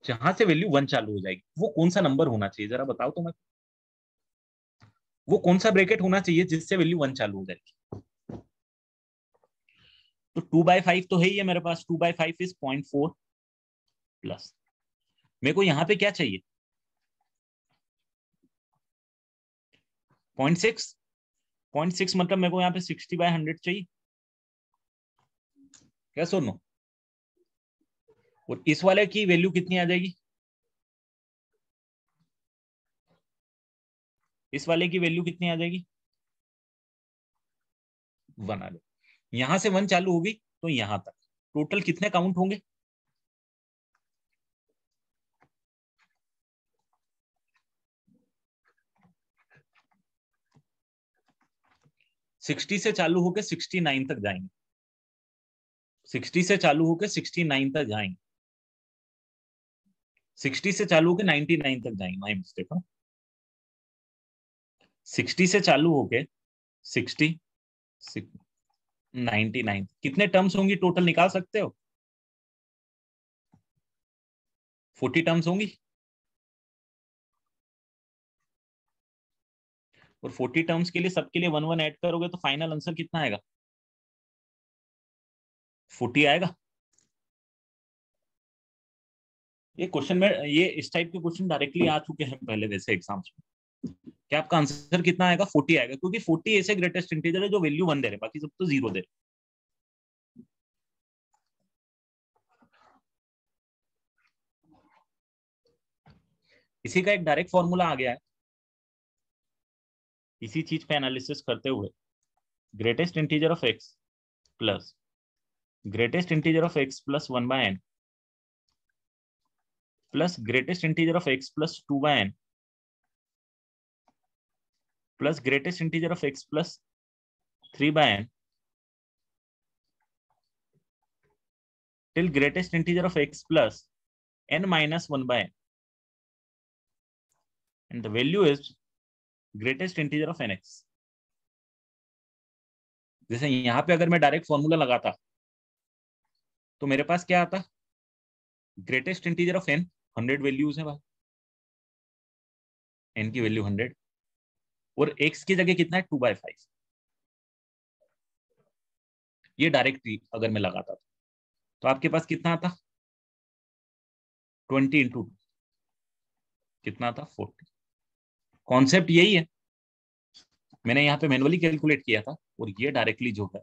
जहां से वैल्यू 1 चालू हो जाएगी। वो कौन सा नंबर होना चाहिए जरा बताओ तो मैं, वो कौन सा ब्रैकेट होना चाहिए जिससे वैल्यू 1 चालू हो जाएगी। तो 2/5 तो है ही है मेरे पास, 2/5 इज 0.4 प्लस, मेरे को यहाँ पे क्या चाहिए 0.6 0.6 मतलब मेरे को यहाँ पे 60/100 चाहिए, क्या सुनो। और इस वाले की वैल्यू कितनी आ जाएगी, इस वाले की वैल्यू कितनी आ जाएगी 1 आ जाएगी। यहां से 1 चालू होगी तो यहां तक टोटल कितने काउंट होंगे 60 से चालू होकर 69 तक जाएंगे, 60 से चालू होकर 69 तक जाएंगे, 60 से चालू होकर 99 तक जाएंगे, माई मिस्टेक। 60 से चालू होके 60 99 कितने टर्म्स होंगी टोटल निकाल सकते हो 40 टर्म्स होंगी। और 40 टर्म्स के लिए सबके लिए 1 1 ऐड करोगे तो फाइनल आंसर कितना आएगा 40 आएगा। ये क्वेश्चन में, ये इस टाइप के क्वेश्चन डायरेक्टली आ चुके हैं पहले वैसे एग्जाम्स में। क्या आपका आंसर कितना आएगा 40 आएगा, क्योंकि 40 ऐसे ग्रेटेस्ट इंटीजर है जो वैल्यू 1 दे रहे, बाकी सब तो 0 दे रहे। इसी का एक डायरेक्ट फॉर्मूला आ गया है, इसी चीज पे एनालिसिस करते हुए greatest integer of x plus greatest integer of x plus 1/n plus greatest integer of x plus 2/n plus greatest integer of x plus 3/n till greatest integer of x plus n minus 1/n and the value is greatest integer of nx। जैसे यहां पे अगर मैं direct formula लगाता तो मेरे पास क्या आता, greatest integer of n 100 values है भाई, n की वैल्यू 100 और x की जगह कितना है 2/5। ये डायरेक्ट अगर मैं लगाता तो आपके पास कितना आता 20 × 2 कितना था 40। कॉन्सेप्ट यही है, मैंने यहाँ पे मैनुअली कैलकुलेट किया था और ये डायरेक्टली जो है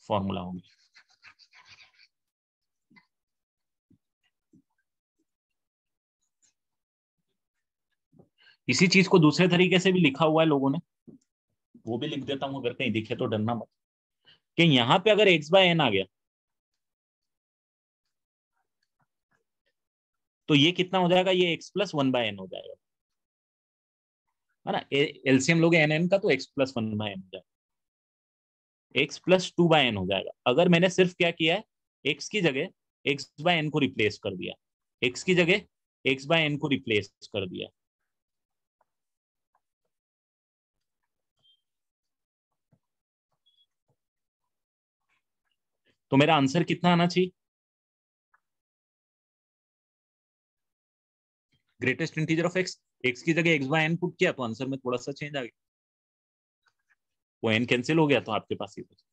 फॉर्मूला होगी। इसी चीज को दूसरे तरीके से भी लिखा हुआ है लोगों ने, वो भी लिख देता हूं अगर कहीं दिखे तो डरना मत, कि यहाँ पे अगर x/n आ गया तो ये कितना हो जाएगा, ये x + 1/n हो जाएगा, है ना। एलसीएम लोगे nn का तो x + 1/n हो जाएगा, x + 2/n हो जाएगा। अगर मैंने सिर्फ क्या किया है x की जगह x/n को रिप्लेस कर दिया, x की जगह x/n को रिप्लेस कर दिया, तो मेरा आंसर कितना आना चाहिए, ग्रेटेस्ट इंटीजर ऑफ x की जगह x/n पुट किया तो आंसर में थोड़ा सा चेंज आ गया, वो n कैंसिल हो गया तो आपके पास ये बचा।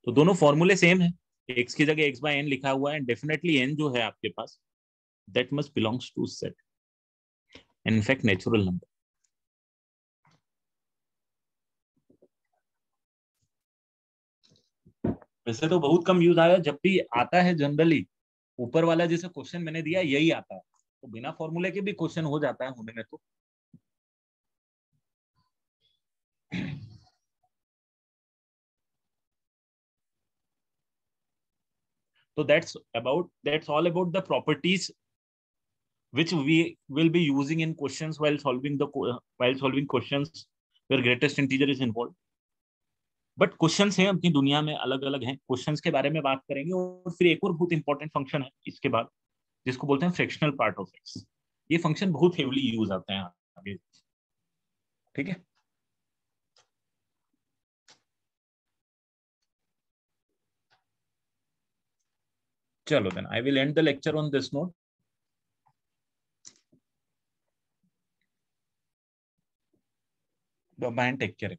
तो दोनों फॉर्मूले सेम है, x की जगह x/n लिखा हुआ है, डेफिनेटली n जो है आपके पास that must belongs to set, in fact natural number. वैसे तो बहुत कम यूज आया, जब भी आता है जनरली ऊपर वाला जैसे क्वेश्चन मैंने दिया यही आता है, तो बिना फॉर्मूले के भी क्वेश्चन हो जाता है होने में तो। So that's all about the properties which we will be using in questions while solving questions where greatest integer is involved। But questions हैं अपनी दुनिया में अलग अलग हैं, क्वेश्चंस के बारे में बात करेंगे। और फिर एक और बहुत इंपॉर्टेंट फंक्शन है इसके बाद जिसको बोलते हैं फ्रैक्शनल पार्ट ऑफ एक्स। ये फंक्शन बहुत हेवली यूज आते हैं आगे, ठीक है। चलो then I will end the lecture on this note. Bye and take care.